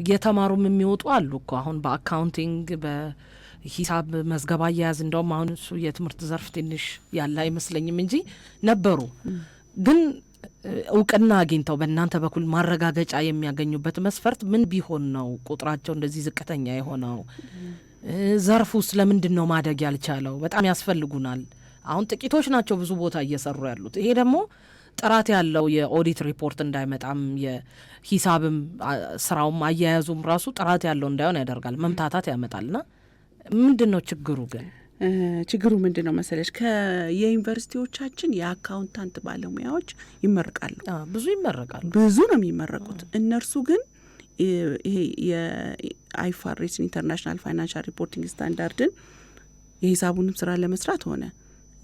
የተማሩም የሚወጡ አሉ እኮ አሁን በአካውንቲንግ በሂሳብ መዝገባ አያያዝ እንደውም አሁን እሱ የትምህርት ዘርፍ ትንሽ ያለ አይመስለኝም እንጂ ነበሩ። ግን እውቅና አግኝተው በእናንተ በኩል ማረጋገጫ የሚያገኙበት መስፈርት ምን ቢሆን ነው ቁጥራቸው እንደዚህ ዝቅተኛ የሆነው? ዘርፍ ውስጥ ለምንድን ነው ማደግ ያልቻለው? በጣም ያስፈልጉናል። አሁን ጥቂቶች ናቸው ብዙ ቦታ እየሰሩ ያሉት። ይሄ ደግሞ ጥራት ያለው የኦዲት ሪፖርት እንዳይመጣም የሂሳብም ስራውም አያያዙም ራሱ ጥራት ያለው እንዳይሆን ያደርጋል፣ መምታታት ያመጣልና ምንድን ነው ችግሩ? ግን ችግሩ ምንድን ነው መሰለሽ? የዩኒቨርሲቲዎቻችን የአካውንታንት ባለሙያዎች ይመረቃሉ፣ ብዙ ነው የሚመረቁት። እነርሱ ግን ይሄ የአይፋሬስ ኢንተርናሽናል ፋይናንሻል ሪፖርቲንግ ስታንዳርድን የሂሳቡንም ስራ ለመስራት ሆነ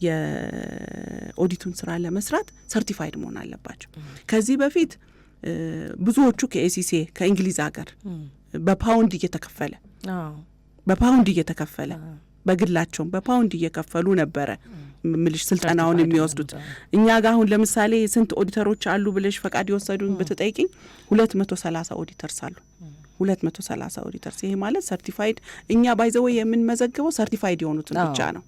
የኦዲቱን ስራ ለመስራት ሰርቲፋይድ መሆን አለባቸው። ከዚህ በፊት ብዙዎቹ ከኤሲሲ ከእንግሊዝ ሀገር በፓውንድ እየተከፈለ በግላቸውም በፓውንድ እየከፈሉ ነበረ ምልሽ ስልጠናውን የሚወስዱት። እኛ ጋር አሁን ለምሳሌ ስንት ኦዲተሮች አሉ ብለሽ ፈቃድ የወሰዱን ብትጠይቂኝ 230 ኦዲተርስ አሉ። 230 ኦዲተርስ። ይሄ ማለት ሰርቲፋይድ እኛ ባይዘው የምንመዘግበው ሰርቲፋይድ የሆኑትን ብቻ ነው።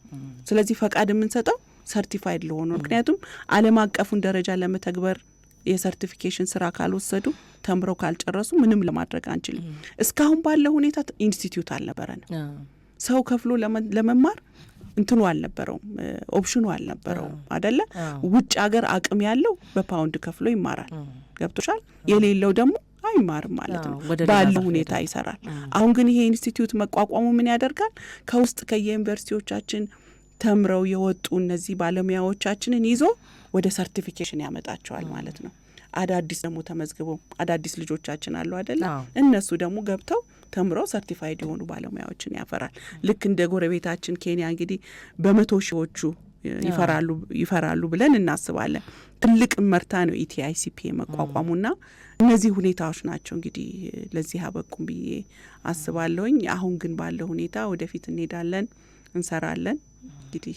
ስለዚህ ፈቃድ የምንሰጠው ሰርቲፋይድ ለሆኑ፣ ምክንያቱም ዓለም አቀፉን ደረጃ ለመተግበር የሰርቲፊኬሽን ስራ ካልወሰዱ ተምረው ካልጨረሱ ምንም ለማድረግ አንችልም። እስካሁን ባለው ሁኔታ ኢንስቲትዩት አልነበረንም። ሰው ከፍሎ ለመማር እንትኑ አልነበረውም፣ ኦፕሽኑ አልነበረውም አይደለ? ውጭ ሀገር አቅም ያለው በፓውንድ ከፍሎ ይማራል። ገብቶሻል? የሌለው ደግሞ አይማርም ማለት ነው። ባለው ሁኔታ ይሰራል። አሁን ግን ይሄ ኢንስቲትዩት መቋቋሙ ምን ያደርጋል? ከውስጥ ከየዩኒቨርሲቲዎቻችን ተምረው የወጡ እነዚህ ባለሙያዎቻችንን ይዞ ወደ ሰርቲፊኬሽን ያመጣቸዋል ማለት ነው። አዳዲስ ደግሞ ተመዝግበው አዳዲስ ልጆቻችን አሉ አይደለ? እነሱ ደግሞ ገብተው ተምረው ሰርቲፋይድ የሆኑ ባለሙያዎችን ያፈራል። ልክ እንደ ጎረቤታችን ኬንያ እንግዲህ በመቶ ሺዎቹ ይፈራሉ ብለን እናስባለን። ትልቅ መርታ ነው ኢቲአይሲፒ መቋቋሙና እነዚህ ሁኔታዎች ናቸው እንግዲህ ለዚህ አበቁም ብዬ አስባለሁኝ። አሁን ግን ባለው ሁኔታ ወደፊት እንሄዳለን፣ እንሰራለን። እንግዲህ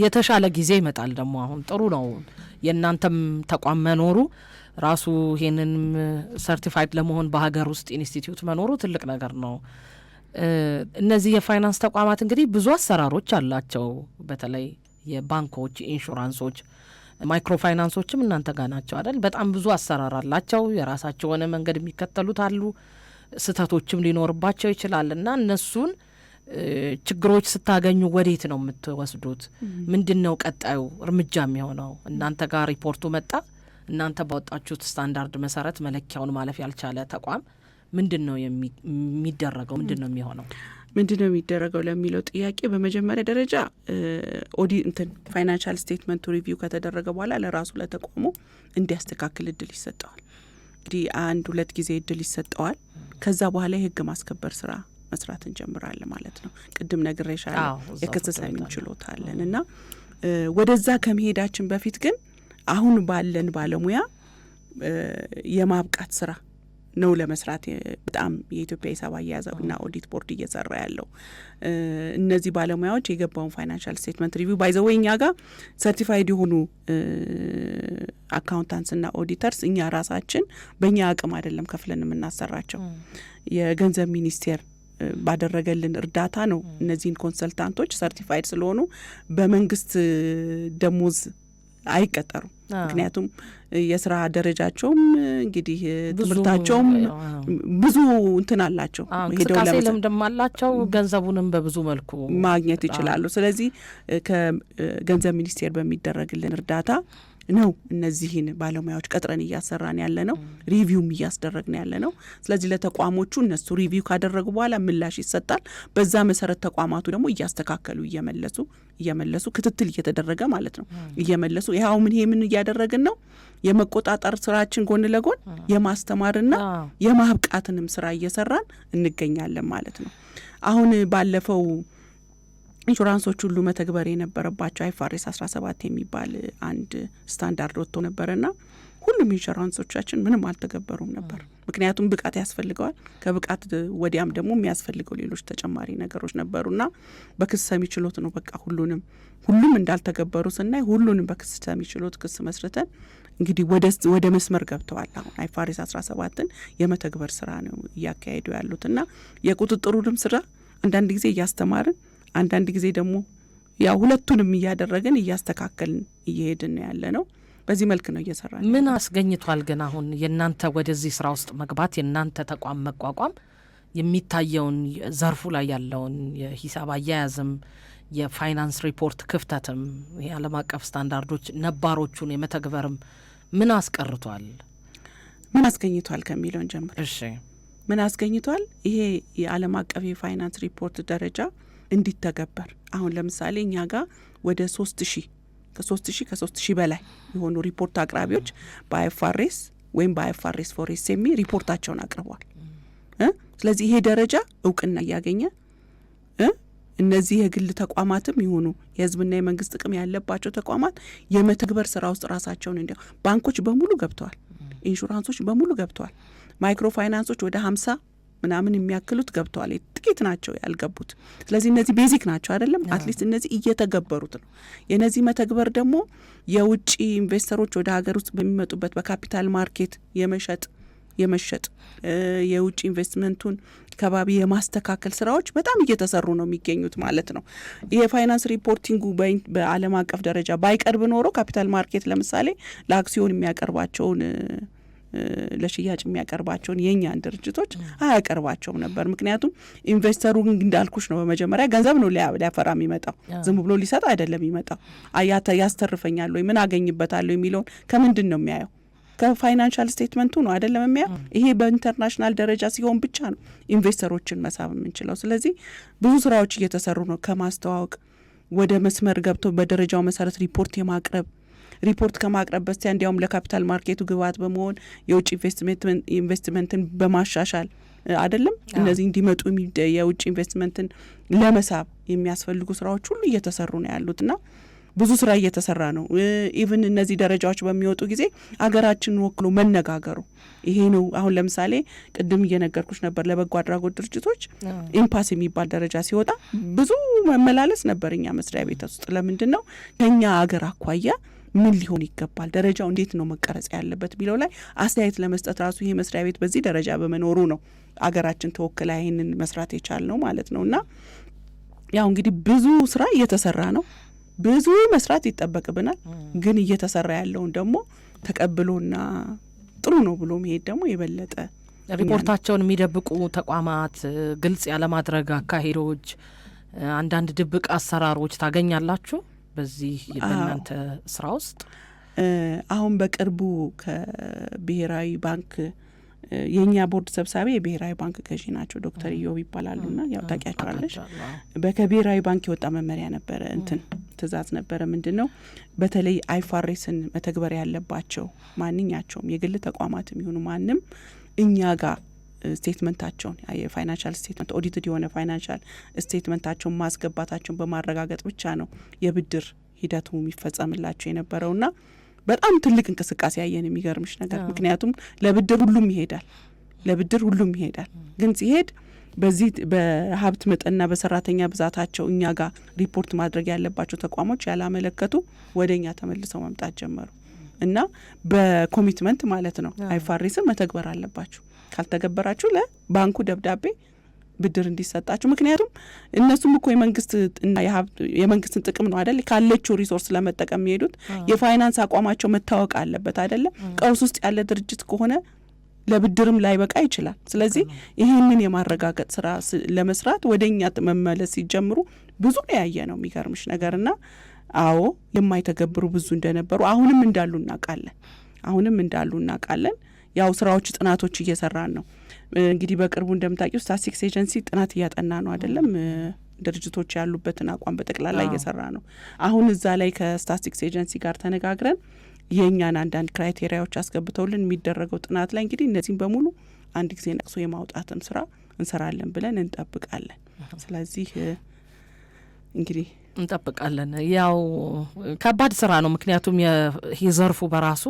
የተሻለ ጊዜ ይመጣል። ደግሞ አሁን ጥሩ ነው የእናንተም ተቋም መኖሩ ራሱ ይሄንን ሰርቲፋይድ ለመሆን በሀገር ውስጥ ኢንስቲትዩት መኖሩ ትልቅ ነገር ነው። እነዚህ የፋይናንስ ተቋማት እንግዲህ ብዙ አሰራሮች አላቸው። በተለይ የባንኮች፣ ኢንሹራንሶች፣ ማይክሮ ፋይናንሶችም እናንተ ጋር ናቸው አይደል? በጣም ብዙ አሰራር አላቸው። የራሳቸው የሆነ መንገድ የሚከተሉት አሉ። ስህተቶችም ሊኖርባቸው ይችላል እና እነሱን ችግሮች ስታገኙ ወዴት ነው የምትወስዱት? ምንድን ነው ቀጣዩ እርምጃ የሚሆነው? እናንተ ጋር ሪፖርቱ መጣ፣ እናንተ ባወጣችሁት ስታንዳርድ መሰረት መለኪያውን ማለፍ ያልቻለ ተቋም ምንድን ነው የሚደረገው? ምንድን ነው የሚሆነው? ምንድን ነው የሚደረገው ለሚለው ጥያቄ በመጀመሪያ ደረጃ ፋይናንሻል ስቴትመንቱ ሪቪው ከተደረገ በኋላ ለራሱ ለተቋሙ እንዲያስተካክል እድል ይሰጠዋል። እንግዲህ 1-2 ጊዜ እድል ይሰጠዋል። ከዛ በኋላ የህግ ማስከበር ስራ መስራት እንጀምራለን ማለት ነው። ቅድም ነግሬሻለሁ የክስ ሰሚም ችሎታ አለን እና ወደዛ ከመሄዳችን በፊት ግን አሁን ባለን ባለሙያ የማብቃት ስራ ነው ለመስራት በጣም የኢትዮጵያ ሂሳብ አያያዝና ኦዲት ቦርድ እየሰራ ያለው። እነዚህ ባለሙያዎች የገባውን ፋይናንሻል ስቴትመንት ሪቪው ባይዘው እኛ ጋር ሰርቲፋይድ የሆኑ አካውንታንትስና ኦዲተርስ እኛ ራሳችን በእኛ አቅም አይደለም ከፍለን የምናሰራቸው። የገንዘብ ሚኒስቴር ባደረገልን እርዳታ ነው እነዚህን ኮንሰልታንቶች ሰርቲፋይድ ስለሆኑ በመንግስት ደሞዝ አይቀጠሩም። ምክንያቱም የስራ ደረጃቸውም እንግዲህ ትምህርታቸውም ብዙ እንትን አላቸው፣ እንቅስቃሴ ልምድም አላቸው፣ ገንዘቡንም በብዙ መልኩ ማግኘት ይችላሉ። ስለዚህ ከገንዘብ ሚኒስቴር በሚደረግልን እርዳታ ነው እነዚህን ባለሙያዎች ቀጥረን እያሰራን ያለ ነው፣ ሪቪውም እያስደረግን ያለ ነው። ስለዚህ ለተቋሞቹ እነሱ ሪቪው ካደረጉ በኋላ ምላሽ ይሰጣል። በዛ መሰረት ተቋማቱ ደግሞ እያስተካከሉ እየመለሱ ክትትል እየተደረገ ማለት ነው እየመለሱ ይኸው ምን እያደረግን ነው የመቆጣጠር ስራችን ጎን ለጎን የማስተማርና የማብቃትንም ስራ እየሰራን እንገኛለን ማለት ነው። አሁን ባለፈው ኢንሹራንሶች ሁሉ መተግበር የነበረባቸው አይፋሬስ 17 የሚባል አንድ ስታንዳርድ ወጥቶ ነበርና ሁሉም ኢንሹራንሶቻችን ምንም አልተገበሩም ነበር። ምክንያቱም ብቃት ያስፈልገዋል። ከብቃት ወዲያም ደግሞ የሚያስፈልገው ሌሎች ተጨማሪ ነገሮች ነበሩና በክስ ሰሚ ችሎት ነው በቃ ሁሉም እንዳልተገበሩ ስናይ ሁሉንም በክስ ሰሚ ችሎት ክስ መስርተን እንግዲህ ወደ መስመር ገብተዋል። አሁን አይፋሬስ 17ን የመተግበር ስራ ነው እያካሄዱ ያሉትና የቁጥጥሩንም ስራ አንዳንድ ጊዜ እያስተማርን አንዳንድ ጊዜ ደግሞ ያው ሁለቱንም እያደረግን እያስተካከልን እየሄድን ነው ያለ ነው። በዚህ መልክ ነው እየሰራን። ምን አስገኝቷል ግን አሁን የእናንተ ወደዚህ ስራ ውስጥ መግባት የእናንተ ተቋም መቋቋም የሚታየውን ዘርፉ ላይ ያለውን የሂሳብ አያያዝም የፋይናንስ ሪፖርት ክፍተትም የዓለም አቀፍ ስታንዳርዶች ነባሮቹን የመተግበርም ምን አስቀርቷል? ምን አስገኝቷል ከሚለውን ጀምር። እሺ ምን አስገኝቷል? ይሄ የዓለም አቀፍ የፋይናንስ ሪፖርት ደረጃ እንዲተገበር አሁን ለምሳሌ እኛ ጋር ወደ 3000 በላይ የሆኑ ሪፖርት አቅራቢዎች በአይፋሬስ ወይም በአይፋሬስ ፎሬስ ሪፖርታቸውን አቅርበዋል። ስለዚህ ይሄ ደረጃ እውቅና እያገኘ እነዚህ የግል ተቋማትም ይሁኑ የህዝብና የመንግስት ጥቅም ያለባቸው ተቋማት የመተግበር ስራ ውስጥ ራሳቸውን ባንኮች በሙሉ ገብተዋል፣ ኢንሹራንሶች በሙሉ ገብተዋል፣ ማይክሮ ፋይናንሶች ወደ 50 ምናምን የሚያክሉት ገብተዋል። ጥቂት ናቸው ያልገቡት። ስለዚህ እነዚህ ቤዚክ ናቸው አይደለም። አትሊስት እነዚህ እየተገበሩት ነው። የነዚህ መተግበር ደግሞ የውጭ ኢንቨስተሮች ወደ ሀገር ውስጥ በሚመጡበት በካፒታል ማርኬት የመሸጥ የመሸጥ የውጭ ኢንቨስትመንቱን ከባቢ የማስተካከል ስራዎች በጣም እየተሰሩ ነው የሚገኙት ማለት ነው። ይሄ ፋይናንስ ሪፖርቲንጉ በዓለም አቀፍ ደረጃ ባይቀርብ ኖሮ ካፒታል ማርኬት ለምሳሌ ለአክሲዮን የሚያቀርባቸውን ለሽያጭ የሚያቀርባቸውን የኛን ድርጅቶች አያቀርባቸውም ነበር። ምክንያቱም ኢንቨስተሩ እንዳልኩሽ ነው በመጀመሪያ ገንዘብ ነው ሊያፈራ የሚመጣው፣ ዝም ብሎ ሊሰጥ አይደለም የሚመጣው። ያስተርፈኛል ወይ ምን አገኝበታለሁ የሚለውን ከምንድን ነው የሚያየው? ከፋይናንሻል ስቴትመንቱ ነው አይደለም የሚያየው። ይሄ በኢንተርናሽናል ደረጃ ሲሆን ብቻ ነው ኢንቨስተሮችን መሳብ የምንችለው። ስለዚህ ብዙ ስራዎች እየተሰሩ ነው። ከማስተዋወቅ ወደ መስመር ገብቶ በደረጃው መሰረት ሪፖርት ከማቅረብ በስቲያ እንዲያውም ለካፒታል ማርኬቱ ግብዓት በመሆን የውጭ ኢንቨስትመንትን በማሻሻል አይደለም እነዚህ እንዲመጡ የውጭ ኢንቨስትመንትን ለመሳብ የሚያስፈልጉ ስራዎች ሁሉ እየተሰሩ ነው ያሉትና ብዙ ስራ እየተሰራ ነው። ኢቭን እነዚህ ደረጃዎች በሚወጡ ጊዜ አገራችንን ወክሎ መነጋገሩ ይሄ ነው። አሁን ለምሳሌ ቅድም እየነገርኩሽ ነበር ለበጎ አድራጎት ድርጅቶች ኢምፓስ የሚባል ደረጃ ሲወጣ ብዙ መመላለስ ነበር እኛ መስሪያ ቤት ውስጥ። ለምንድን ነው ከኛ አገር አኳያ ምን ሊሆን ይገባል፣ ደረጃው እንዴት ነው መቀረጽ ያለበት ቢለው ላይ አስተያየት ለመስጠት ራሱ ይሄ መስሪያ ቤት በዚህ ደረጃ በመኖሩ ነው አገራችን ተወክላ ይሄንን መስራት የቻልነው ማለት ነውና ያው እንግዲህ ብዙ ስራ እየተሰራ ነው። ብዙ መስራት ይጠበቅብናል። ግን እየተሰራ ያለውን ደግሞ ተቀብሎና ጥሩ ነው ብሎ መሄድ ደግሞ የበለጠ ሪፖርታቸውን የሚደብቁ ተቋማት ግልጽ ያለማድረግ አካሄዶች፣ አንዳንድ ድብቅ አሰራሮች ታገኛላችሁ በዚህ በእናንተ ስራ ውስጥ? አሁን በቅርቡ ከብሔራዊ ባንክ የኛ ቦርድ ሰብሳቢ የብሔራዊ ባንክ ገዢ ናቸው፣ ዶክተር ኢዮብ ይባላሉና ያው ታውቂያቸዋለሽ። በከብሔራዊ ባንክ የወጣ መመሪያ ነበረ ትእዛዝ ነበረ። ምንድነው በተለይ አይፋሬስን መተግበር ያለባቸው ማንኛቸውም የግል ተቋማትም ይሁኑ ማንም እኛ ጋር ስቴትመንታቸውን የፋይናንሻል ስቴትመንት ኦዲትድ የሆነ ፋይናንሻል ስቴትመንታቸውን ማስገባታቸውን በማረጋገጥ ብቻ ነው የብድር ሂደቱ የሚፈጸምላቸው የነበረውና በጣም ትልቅ እንቅስቃሴ ያየን የሚገርምሽ ነገር። ምክንያቱም ለብድር ሁሉም ይሄዳል ግን ሲሄድ በዚህ በሀብት መጠንና በሰራተኛ ብዛታቸው እኛ ጋር ሪፖርት ማድረግ ያለባቸው ተቋሞች ያላመለከቱ ወደ እኛ ተመልሰው መምጣት ጀመሩ እና በኮሚትመንት ማለት ነው አይፋሪስን መተግበር አለባችሁ፣ ካልተገበራችሁ ለባንኩ ደብዳቤ ብድር እንዲሰጣችሁ። ምክንያቱም እነሱም እኮ የመንግስትን ጥቅም ነው አይደል ካለችው ሪሶርስ ለመጠቀም የሚሄዱት። የፋይናንስ አቋማቸው መታወቅ አለበት አይደለም። ቀውስ ውስጥ ያለ ድርጅት ከሆነ ለብድርም ላይበቃ ይችላል። ስለዚህ ይህንን የማረጋገጥ ስራ ለመስራት ወደኛ መመለስ ሲጀምሩ ብዙ ነው ያየ ነው የሚገርምሽ ነገርና አዎ የማይተገብሩ ብዙ እንደነበሩ አሁንም እንዳሉ እናውቃለን። ያው ስራዎች ጥናቶች እየሰራን ነው። እንግዲህ በቅርቡ እንደምታውቂው ስታቲስቲክስ ኤጀንሲ ጥናት እያጠና ነው አይደለም፣ ድርጅቶች ያሉበትን አቋም በጠቅላላ እየሰራ ነው። አሁን እዛ ላይ ከስታቲስቲክስ ኤጀንሲ ጋር ተነጋግረን የእኛን አንዳንድ ክራይቴሪያዎች አስገብተውልን የሚደረገው ጥናት ላይ እንግዲህ እነዚህም በሙሉ አንድ ጊዜ ነቅሶ የማውጣትም ስራ እንሰራለን ብለን እንጠብቃለን። ስለዚህ እንግዲህ እንጠብቃለን። ያው ከባድ ስራ ነው። ምክንያቱም የዘርፉ በራሱ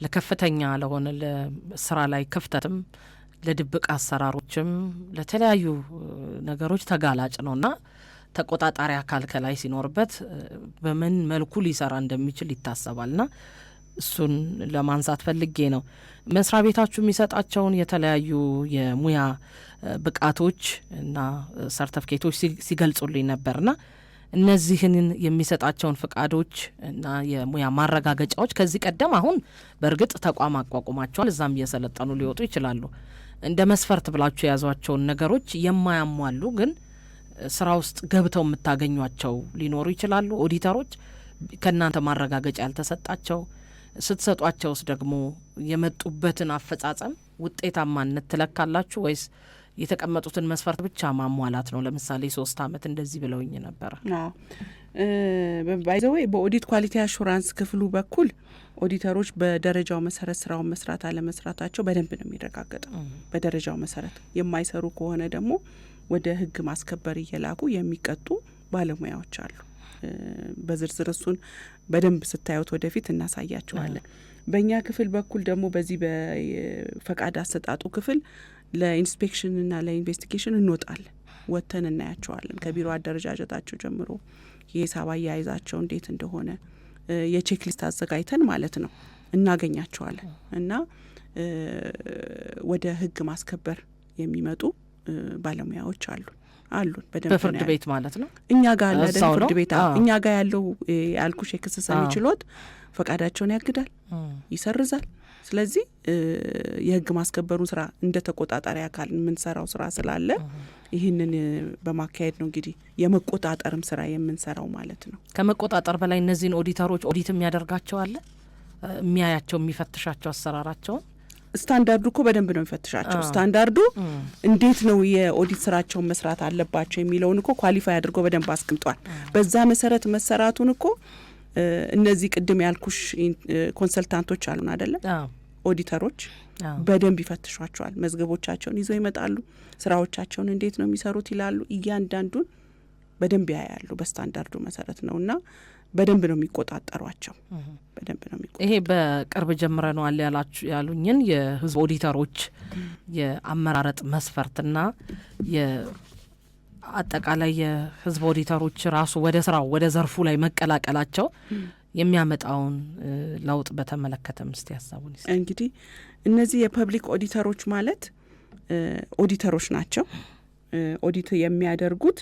ለከፍተኛ ለሆነ ለስራ ላይ ክፍተትም ለድብቅ አሰራሮችም ለተለያዩ ነገሮች ተጋላጭ ነውና ተቆጣጣሪ አካል ከላይ ሲኖርበት በምን መልኩ ሊሰራ እንደሚችል ይታሰባልና እሱን ለማንሳት ፈልጌ ነው። መስሪያ ቤታችሁ የሚሰጣቸውን የተለያዩ የሙያ ብቃቶች እና ሰርተፍኬቶች ሲገልጹልኝ ነበርና እነዚህን የሚሰጣቸውን ፍቃዶች እና የሙያ ማረጋገጫዎች ከዚህ ቀደም አሁን በእርግጥ ተቋም አቋቁማቸዋል፣ እዛም እየሰለጠኑ ሊወጡ ይችላሉ። እንደ መስፈርት ብላችሁ የያዟቸውን ነገሮች የማያሟሉ ግን ስራ ውስጥ ገብተው የምታገኟቸው ሊኖሩ ይችላሉ። ኦዲተሮች ከእናንተ ማረጋገጫ ያልተሰጣቸው ስትሰጧቸውስ ደግሞ የመጡበትን አፈጻጸም ውጤታማነት ትለካላችሁ ወይስ የተቀመጡትን መስፈርት ብቻ ማሟላት ነው? ለምሳሌ 3 አመት እንደዚህ ብለውኝ ነበረ። ባይዘዌ በኦዲት ኳሊቲ አሹራንስ ክፍሉ በኩል ኦዲተሮች በደረጃው መሰረት ስራውን መስራት አለመስራታቸው በደንብ ነው የሚረጋገጠው። በደረጃው መሰረት የማይሰሩ ከሆነ ደግሞ ወደ ህግ ማስከበር እየላኩ የሚቀጡ ባለሙያዎች አሉ። በዝርዝር እሱን በደንብ ስታዩት ወደፊት እናሳያቸዋለን። በእኛ ክፍል በኩል ደግሞ በዚህ በፈቃድ አሰጣጡ ክፍል ለኢንስፔክሽንና ለኢንቨስቲጌሽን እንወጣለን፣ ወጥተን እናያቸዋለን። ከቢሮ አደረጃጀታቸው ጀምሮ የሂሳብ አያይዛቸው እንዴት እንደሆነ የቼክ ሊስት አዘጋጅተን ማለት ነው እናገኛቸዋለን እና ወደ ህግ ማስከበር የሚመጡ ባለሙያዎች አሉን በደንብ በፍርድ ቤት ማለት ነው። እኛ ጋር ያለ ፍርድ ቤት እኛ ጋር ያለው ያልኩሽ የክስ ሰሚ ችሎት ፈቃዳቸውን ያግዳል፣ ይሰርዛል። ስለዚህ የህግ ማስከበሩን ስራ እንደ ተቆጣጣሪ አካል የምንሰራው ስራ ስላለ ይህንን በማካሄድ ነው እንግዲህ የመቆጣጠርም ስራ የምንሰራው ማለት ነው። ከመቆጣጠር በላይ እነዚህን ኦዲተሮች ኦዲት የሚያደርጋቸው አለ፣ የሚያያቸው፣ የሚፈትሻቸው አሰራራቸውን ስታንዳርዱ እኮ በደንብ ነው የሚፈትሻቸው። ስታንዳርዱ እንዴት ነው የኦዲት ስራቸውን መስራት አለባቸው የሚለውን እኮ ኳሊፋይ አድርጎ በደንብ አስቀምጧል። በዛ መሰረት መሰራቱን እኮ እነዚህ ቅድም ያልኩሽ ኮንሰልታንቶች አሉን አይደለ? ኦዲተሮች በደንብ ይፈትሿቸዋል። መዝገቦቻቸውን ይዘው ይመጣሉ። ስራዎቻቸውን እንዴት ነው የሚሰሩት ይላሉ። እያንዳንዱን በደንብ ያያሉ። በስታንዳርዱ መሰረት ነውና በደንብ ነው የሚቆጣጠሯቸው። በደንብ ነው የሚቆጣጠሩ። ይሄ በቅርብ ጀምረናል ያሉኝን የህዝብ ኦዲተሮች የአመራረጥ መስፈርትና አጠቃላይ የህዝብ ኦዲተሮች ራሱ ወደ ስራው ወደ ዘርፉ ላይ መቀላቀላቸው የሚያመጣውን ለውጥ በተመለከተ ምስቲ ያሳቡን። እንግዲህ እነዚህ የፐብሊክ ኦዲተሮች ማለት ኦዲተሮች ናቸው። ኦዲት የሚያደርጉት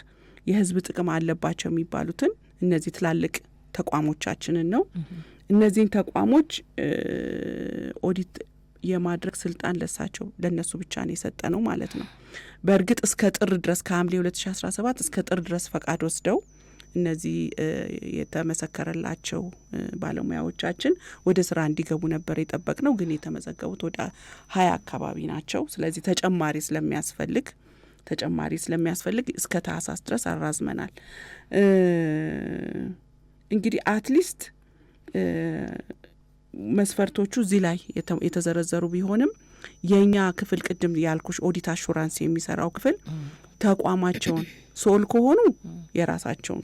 የህዝብ ጥቅም አለባቸው የሚባሉትን እነዚህ ትላልቅ ተቋሞቻችንን ነው። እነዚህን ተቋሞች ኦዲት የማድረግ ስልጣን ለነሱ ብቻ ነው የሰጠ ነው ማለት ነው። በእርግጥ እስከ ጥር ድረስ ከሐምሌ 2017 እስከ ጥር ድረስ ፈቃድ ወስደው እነዚህ የተመሰከረላቸው ባለሙያዎቻችን ወደ ስራ እንዲገቡ ነበር የጠበቅነው። ግን የተመዘገቡት ወደ 20 አካባቢ ናቸው። ስለዚህ ተጨማሪ ስለሚያስፈልግ እስከ ታህሳስ ድረስ አራዝመናል። እንግዲህ አትሊስት መስፈርቶቹ እዚህ ላይ የተዘረዘሩ ቢሆንም የኛ ክፍል ቅድም ያልኩሽ ኦዲት አሹራንስ የሚሰራው ክፍል ተቋማቸውን ሶል ከሆኑ የራሳቸውን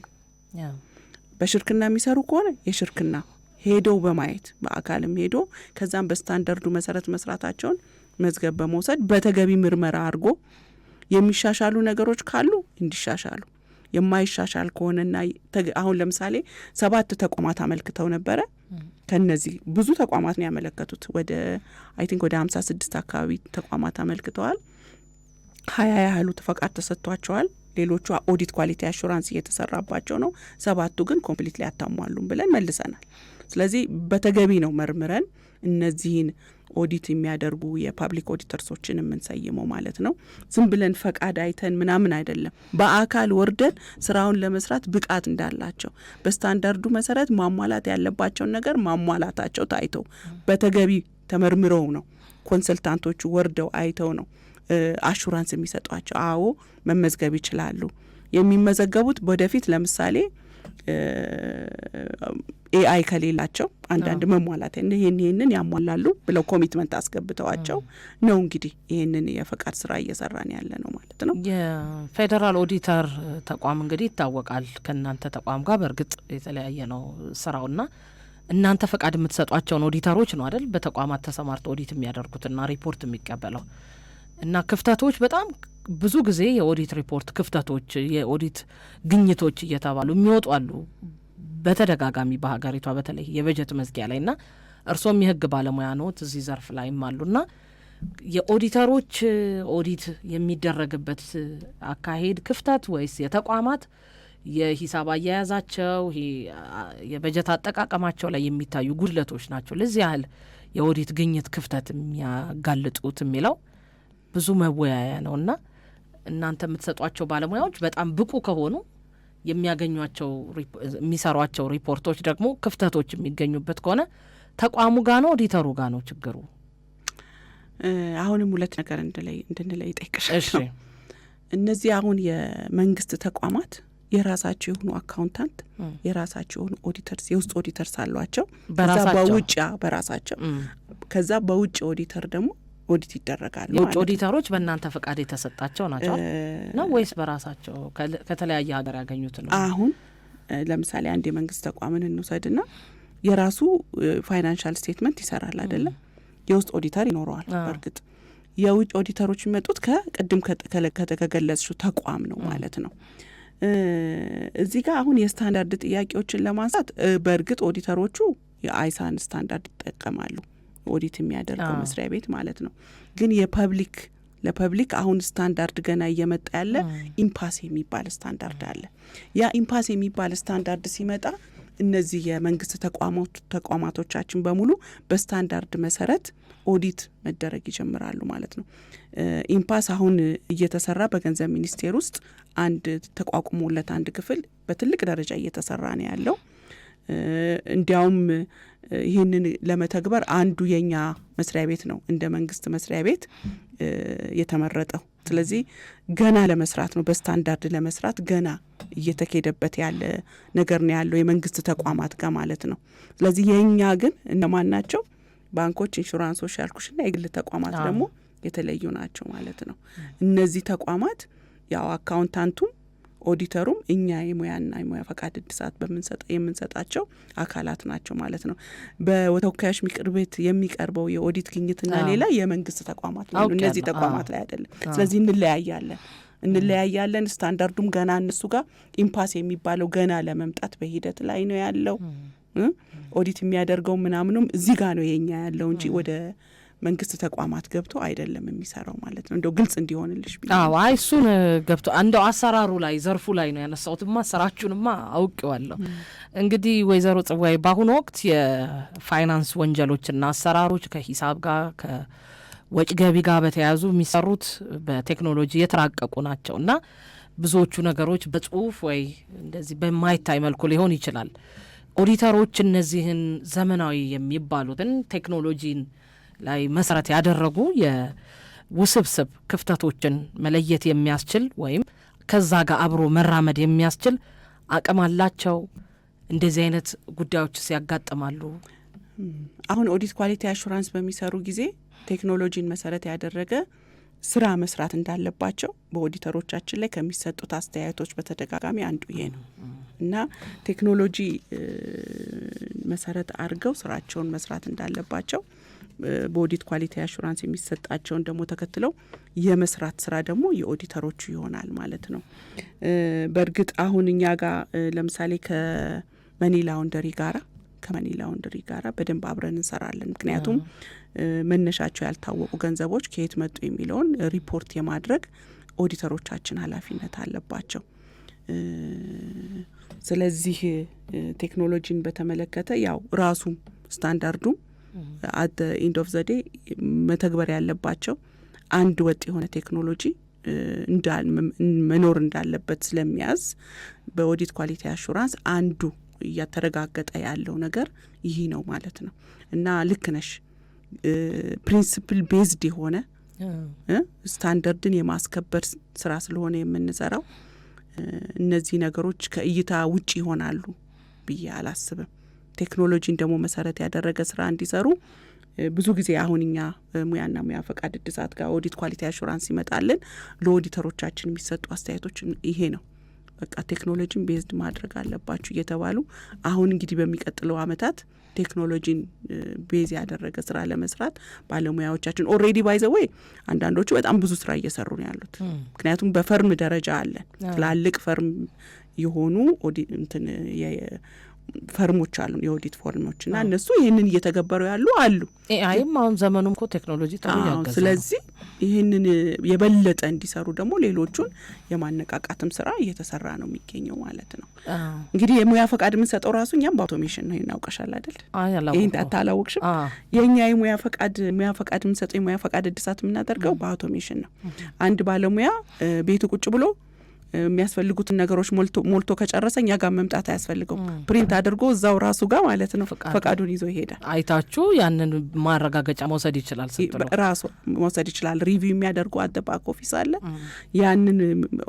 በሽርክና የሚሰሩ ከሆነ የሽርክና ሄዶ በማየት በአካልም ሄዶ ከዛም በስታንዳርዱ መሰረት መስራታቸውን መዝገብ በመውሰድ በተገቢ ምርመራ አድርጎ የሚሻሻሉ ነገሮች ካሉ እንዲሻሻሉ፣ የማይሻሻል ከሆነና አሁን ለምሳሌ 7 ተቋማት አመልክተው ነበረ። ከነዚህ ብዙ ተቋማት ነው ያመለከቱት። ወደ አይ ቲንክ ወደ 56 አካባቢ ተቋማት አመልክተዋል። 20 ያህሉ ፈቃድ ተሰጥቷቸዋል። ሌሎቹ ኦዲት ኳሊቲ አሹራንስ እየተሰራባቸው ነው። 7ቱ ግን ኮምፕሊትሊ አታሟሉም ብለን መልሰናል። ስለዚህ በተገቢ ነው መርምረን እነዚህን ኦዲት የሚያደርጉ የፓብሊክ ኦዲተርሶችን የምንሰይመው ማለት ነው። ዝም ብለን ፈቃድ አይተን ምናምን አይደለም። በአካል ወርደን ስራውን ለመስራት ብቃት እንዳላቸው በስታንዳርዱ መሰረት ማሟላት ያለባቸውን ነገር ማሟላታቸው ታይተው በተገቢ ተመርምረው ነው ኮንሰልታንቶቹ ወርደው አይተው ነው አሹራንስ የሚሰጧቸው። አዎ መመዝገብ ይችላሉ። የሚመዘገቡት ወደፊት ለምሳሌ ኤአይ ከሌላቸው አንዳንድ መሟላት ይህንን ያሟላሉ ብለው ኮሚትመንት አስገብተዋቸው ነው እንግዲህ ይህንን የፈቃድ ስራ እየሰራን ያለ ነው ማለት ነው። የፌዴራል ኦዲተር ተቋም እንግዲህ ይታወቃል ከእናንተ ተቋም ጋር በእርግጥ የተለያየ ነው ስራውና እናንተ ፈቃድ የምትሰጧቸውን ኦዲተሮች ነው አይደል በተቋማት ተሰማርተው ኦዲት የሚያደርጉትና ሪፖርት የሚቀበለው እና ክፍተቶች በጣም ብዙ ጊዜ የኦዲት ሪፖርት ክፍተቶች የኦዲት ግኝቶች እየተባሉ የሚወጡ አሉ በተደጋጋሚ በሀገሪቷ በተለይ የበጀት መዝጊያ ላይ ና እርሶም የህግ ባለሙያ ነዎት እዚህ ዘርፍ ላይም አሉና የኦዲተሮች ኦዲት የሚደረግበት አካሄድ ክፍተት ወይስ የተቋማት የሂሳብ አያያዛቸው የበጀት አጠቃቀማቸው ላይ የሚታዩ ጉድለቶች ናቸው ለዚህ ያህል የኦዲት ግኝት ክፍተት የሚያጋልጡት የሚለው ብዙ መወያያ ነውና እናንተ የምትሰጧቸው ባለሙያዎች በጣም ብቁ ከሆኑ የሚያገኟቸው የሚሰሯቸው ሪፖርቶች ደግሞ ክፍተቶች የሚገኙበት ከሆነ ተቋሙ ጋር ነው ኦዲተሩ ጋር ነው ችግሩ? አሁንም ሁለት ነገር እንድንለይ ጠይቅሻለሁ። እነዚህ አሁን የመንግስት ተቋማት የራሳቸው የሆኑ አካውንታንት የራሳቸው የሆኑ ኦዲተርስ የውስጥ ኦዲተርስ አሏቸው። በራሳቸው ከዛ በውጭ ኦዲተር ደግሞ ኦዲት ይደረጋሉ። የውጭ ኦዲተሮች በእናንተ ፈቃድ የተሰጣቸው ናቸው ነው ወይስ በራሳቸው ከተለያየ ሀገር ያገኙት ነው? አሁን ለምሳሌ አንድ የመንግስት ተቋምን እንውሰድና የራሱ ፋይናንሻል ስቴትመንት ይሰራል አይደለም? የውስጥ ኦዲተር ይኖረዋል። በእርግጥ የውጭ ኦዲተሮች የሚመጡት ከቅድም ከተገለጽሽው ተቋም ነው ማለት ነው። እዚህ ጋር አሁን የስታንዳርድ ጥያቄዎችን ለማንሳት በእርግጥ ኦዲተሮቹ የአይሳን ስታንዳርድ ይጠቀማሉ ኦዲት የሚያደርገው መስሪያ ቤት ማለት ነው። ግን ለፐብሊክ አሁን ስታንዳርድ ገና እየመጣ ያለ ኢምፓስ የሚባል ስታንዳርድ አለ። ያ ኢምፓስ የሚባል ስታንዳርድ ሲመጣ እነዚህ የመንግስት ተቋማቶቻችን በሙሉ በስታንዳርድ መሰረት ኦዲት መደረግ ይጀምራሉ ማለት ነው። ኢምፓስ አሁን እየተሰራ በገንዘብ ሚኒስቴር ውስጥ አንድ ተቋቁሞለት አንድ ክፍል በትልቅ ደረጃ እየተሰራ ነው ያለው። እንዲያውም ይህንን ለመተግበር አንዱ የኛ መስሪያ ቤት ነው እንደ መንግስት መስሪያ ቤት የተመረጠው። ስለዚህ ገና ለመስራት ነው፣ በስታንዳርድ ለመስራት ገና እየተኬደበት ያለ ነገር ነው ያለው የመንግስት ተቋማት ጋር ማለት ነው። ስለዚህ የኛ ግን እነማን ናቸው? ባንኮች፣ ኢንሹራንሶች ያልኩሽና የግል ተቋማት ደግሞ የተለዩ ናቸው ማለት ነው። እነዚህ ተቋማት ያው አካውንታንቱም ኦዲተሩም እኛ የሙያና የሙያ ፈቃድ እድሳት የምንሰጣቸው አካላት ናቸው ማለት ነው። በተወካዮች ምክር ቤት የሚቀርበው የኦዲት ግኝትና ሌላ የመንግስት ተቋማት ነው፣ እነዚህ ተቋማት ላይ አይደለም። ስለዚህ እንለያያለን። ስታንዳርዱም ገና እነሱ ጋር ኢምፓስ የሚባለው ገና ለመምጣት በሂደት ላይ ነው ያለው። ኦዲት የሚያደርገው ምናምኑም እዚህ ጋር ነው የኛ ያለው እንጂ ወደ መንግስት ተቋማት ገብቶ አይደለም የሚሰራው ማለት ነው። እንደው ግልጽ እንዲሆንልሽ አይ እሱን ገብቶ እንደው አሰራሩ ላይ ዘርፉ ላይ ነው ያነሳውትማ። ስራችሁንማ አውቄዋለሁ። እንግዲህ ወይዘሮ ጽዋይ በአሁኑ ወቅት የፋይናንስ ወንጀሎችና አሰራሮች ከሂሳብ ጋር ከወጭ ገቢ ጋር በተያያዙ የሚሰሩት በቴክኖሎጂ የተራቀቁ ናቸውና ብዙዎቹ ነገሮች በጽሁፍ ወይ እንደዚህ በማይታይ መልኩ ሊሆን ይችላል። ኦዲተሮች እነዚህን ዘመናዊ የሚባሉትን ቴክኖሎጂን ላይ መሰረት ያደረጉ የውስብስብ ክፍተቶችን መለየት የሚያስችል ወይም ከዛ ጋር አብሮ መራመድ የሚያስችል አቅም አላቸው? እንደዚህ አይነት ጉዳዮች ሲያጋጥማሉ? አሁን ኦዲት ኳሊቲ አሹራንስ በሚሰሩ ጊዜ ቴክኖሎጂን መሰረት ያደረገ ስራ መስራት እንዳለባቸው በኦዲተሮቻችን ላይ ከሚሰጡት አስተያየቶች በተደጋጋሚ አንዱ ይሄ ነው እና ቴክኖሎጂ መሰረት አድርገው ስራቸውን መስራት እንዳለባቸው በኦዲት ኳሊቲ አሹራንስ የሚሰጣቸውን ደግሞ ተከትለው የመስራት ስራ ደግሞ የኦዲተሮቹ ይሆናል ማለት ነው። በእርግጥ አሁን እኛ ጋር ለምሳሌ ከመኒ ላውንደሪ ጋራ በደንብ አብረን እንሰራለን። ምክንያቱም መነሻቸው ያልታወቁ ገንዘቦች ከየት መጡ የሚለውን ሪፖርት የማድረግ ኦዲተሮቻችን ኃላፊነት አለባቸው። ስለዚህ ቴክኖሎጂን በተመለከተ ያው ራሱ ስታንዳርዱም አት ኢንድ ኦፍ ዘ ዴይ መተግበር ያለባቸው አንድ ወጥ የሆነ ቴክኖሎጂ መኖር እንዳለበት ስለሚያዝ በኦዲት ኳሊቲ አሹራንስ አንዱ እያተረጋገጠ ያለው ነገር ይህ ነው ማለት ነው። እና ልክ ነሽ፣ ፕሪንሲፕል ቤዝድ የሆነ ስታንዳርድን የማስከበር ስራ ስለሆነ የምንሰራው እነዚህ ነገሮች ከእይታ ውጪ ይሆናሉ ብዬ አላስብም። ቴክኖሎጂን ደግሞ መሰረት ያደረገ ስራ እንዲሰሩ ብዙ ጊዜ አሁን እኛ ሙያና ሙያ ፈቃድ እድሳት ጋር ኦዲት ኳሊቲ አሹራንስ ይመጣልን ለኦዲተሮቻችን የሚሰጡ አስተያየቶች ይሄ ነው። በቃ ቴክኖሎጂን ቤዝድ ማድረግ አለባችሁ እየተባሉ አሁን እንግዲህ በሚቀጥለው አመታት ቴክኖሎጂን ቤዝ ያደረገ ስራ ለመስራት ባለሙያዎቻችን ኦልሬዲ ባይ ዘ ዌይ አንዳንዶቹ በጣም ብዙ ስራ እየሰሩ ነው ያሉት። ምክንያቱም በፈርም ደረጃ አለን ትላልቅ ፈርም የሆኑ ፈርሞች አሉ፣ የኦዲት ፎርሞች እና እነሱ ይህንን እየተገበሩ ያሉ አሉ። አይም አሁን ዘመኑም እኮ ቴክኖሎጂ ጥሩ ያገዛል። ስለዚህ ይህንን የበለጠ እንዲሰሩ ደግሞ ሌሎቹን የማነቃቃትም ስራ እየተሰራ ነው የሚገኘው ማለት ነው። እንግዲህ የሙያ ፈቃድ የምንሰጠው ራሱ እኛም በአውቶሜሽን ነው። እናውቀሻል አይደል? ይህን አታላወቅሽም? የእኛ ሙያ ፈቃድ የምንሰጠው የሙያ ፈቃድ እድሳት የምናደርገው በአውቶሜሽን ነው። አንድ ባለሙያ ቤቱ ቁጭ ብሎ የሚያስፈልጉትን ነገሮች ሞልቶ ከጨረሰ እኛ ጋር መምጣት አያስፈልገው። ፕሪንት አድርጎ እዛው ራሱ ጋር ማለት ነው ፈቃዱን ይዞ ይሄዳል። አይታችሁ ያንን ማረጋገጫ መውሰድ ይችላል። ራሱ መውሰድ ይችላል። ሪቪው የሚያደርጉ አደባቅ ኦፊስ አለ። ያንን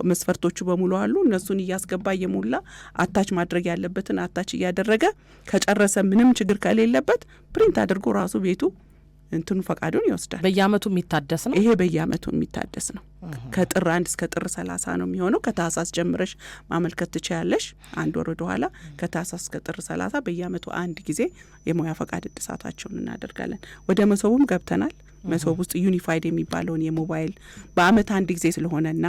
መስፈርቶቹ በሙሉ አሉ። እነሱን እያስገባ እየሞላ አታች ማድረግ ያለበትን አታች እያደረገ ከጨረሰ ምንም ችግር ከሌለበት ፕሪንት አድርጎ ራሱ ቤቱ እንትኑ ፈቃዱን ይወስዳል። በየአመቱ የሚታደስ ነው። ይሄ በየአመቱ የሚታደስ ነው። ከጥር 1 እስከ ጥር 30 ነው የሚሆነው። ከታህሳስ ጀምረሽ ማመልከት ትችያለሽ። አንድ ወር ወደ ኋላ ከታህሳስ እስከ ጥር 30 በየአመቱ አንድ ጊዜ የሙያ ፈቃድ እድሳታቸውን እናደርጋለን። ወደ መሶቡም ገብተናል። መሶብ ውስጥ ዩኒፋይድ የሚባለውን የሞባይል በአመት አንድ ጊዜ ስለሆነና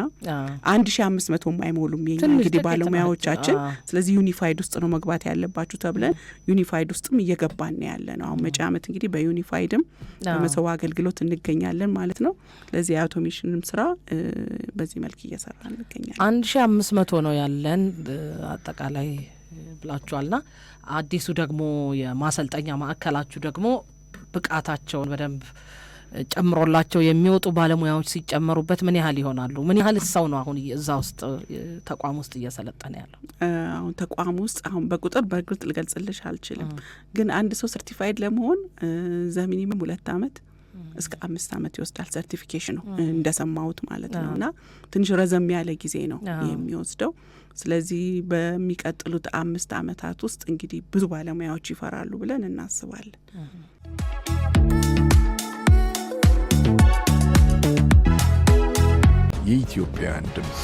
1500 የማይሞሉም የኛ እንግዲህ ባለሙያዎቻችን ስለዚህ ዩኒፋይድ ውስጥ ነው መግባት ያለባችሁ ተብለን ዩኒፋይድ ውስጥም እየገባን ያለ ነው። አሁን መጪ አመት እንግዲህ በዩኒፋይድም በመሶብ አገልግሎት እንገኛለን ማለት ነው። ለዚህ የአውቶሜሽንም ስራ በዚህ መልክ እየሰራን እንገኛለን። 1500 ነው ያለን አጠቃላይ ብላችኋልና አዲሱ ደግሞ የማሰልጠኛ ማዕከላችሁ ደግሞ ብቃታቸውን በደንብ ጨምሮላቸው የሚወጡ ባለሙያዎች ሲጨመሩበት ምን ያህል ይሆናሉ? ምን ያህል ሰው ነው አሁን እዛ ውስጥ ተቋም ውስጥ እየሰለጠነ ያለው? አሁን ተቋም ውስጥ አሁን በቁጥር በግልጽ ልገልጽልሽ አልችልም፣ ግን አንድ ሰው ሰርቲፋይድ ለመሆን ዘሚኒመም 2 አመት እስከ 5 አመት ይወስዳል ሰርቲፊኬሽኑ እንደሰማሁት ማለት ነውና ትንሽ ረዘም ያለ ጊዜ ነው የሚወስደው። ስለዚህ በሚቀጥሉት 5 አመታት ውስጥ እንግዲህ ብዙ ባለሙያዎች ይፈራሉ ብለን እናስባለን። የኢትዮጵያን ድምጽ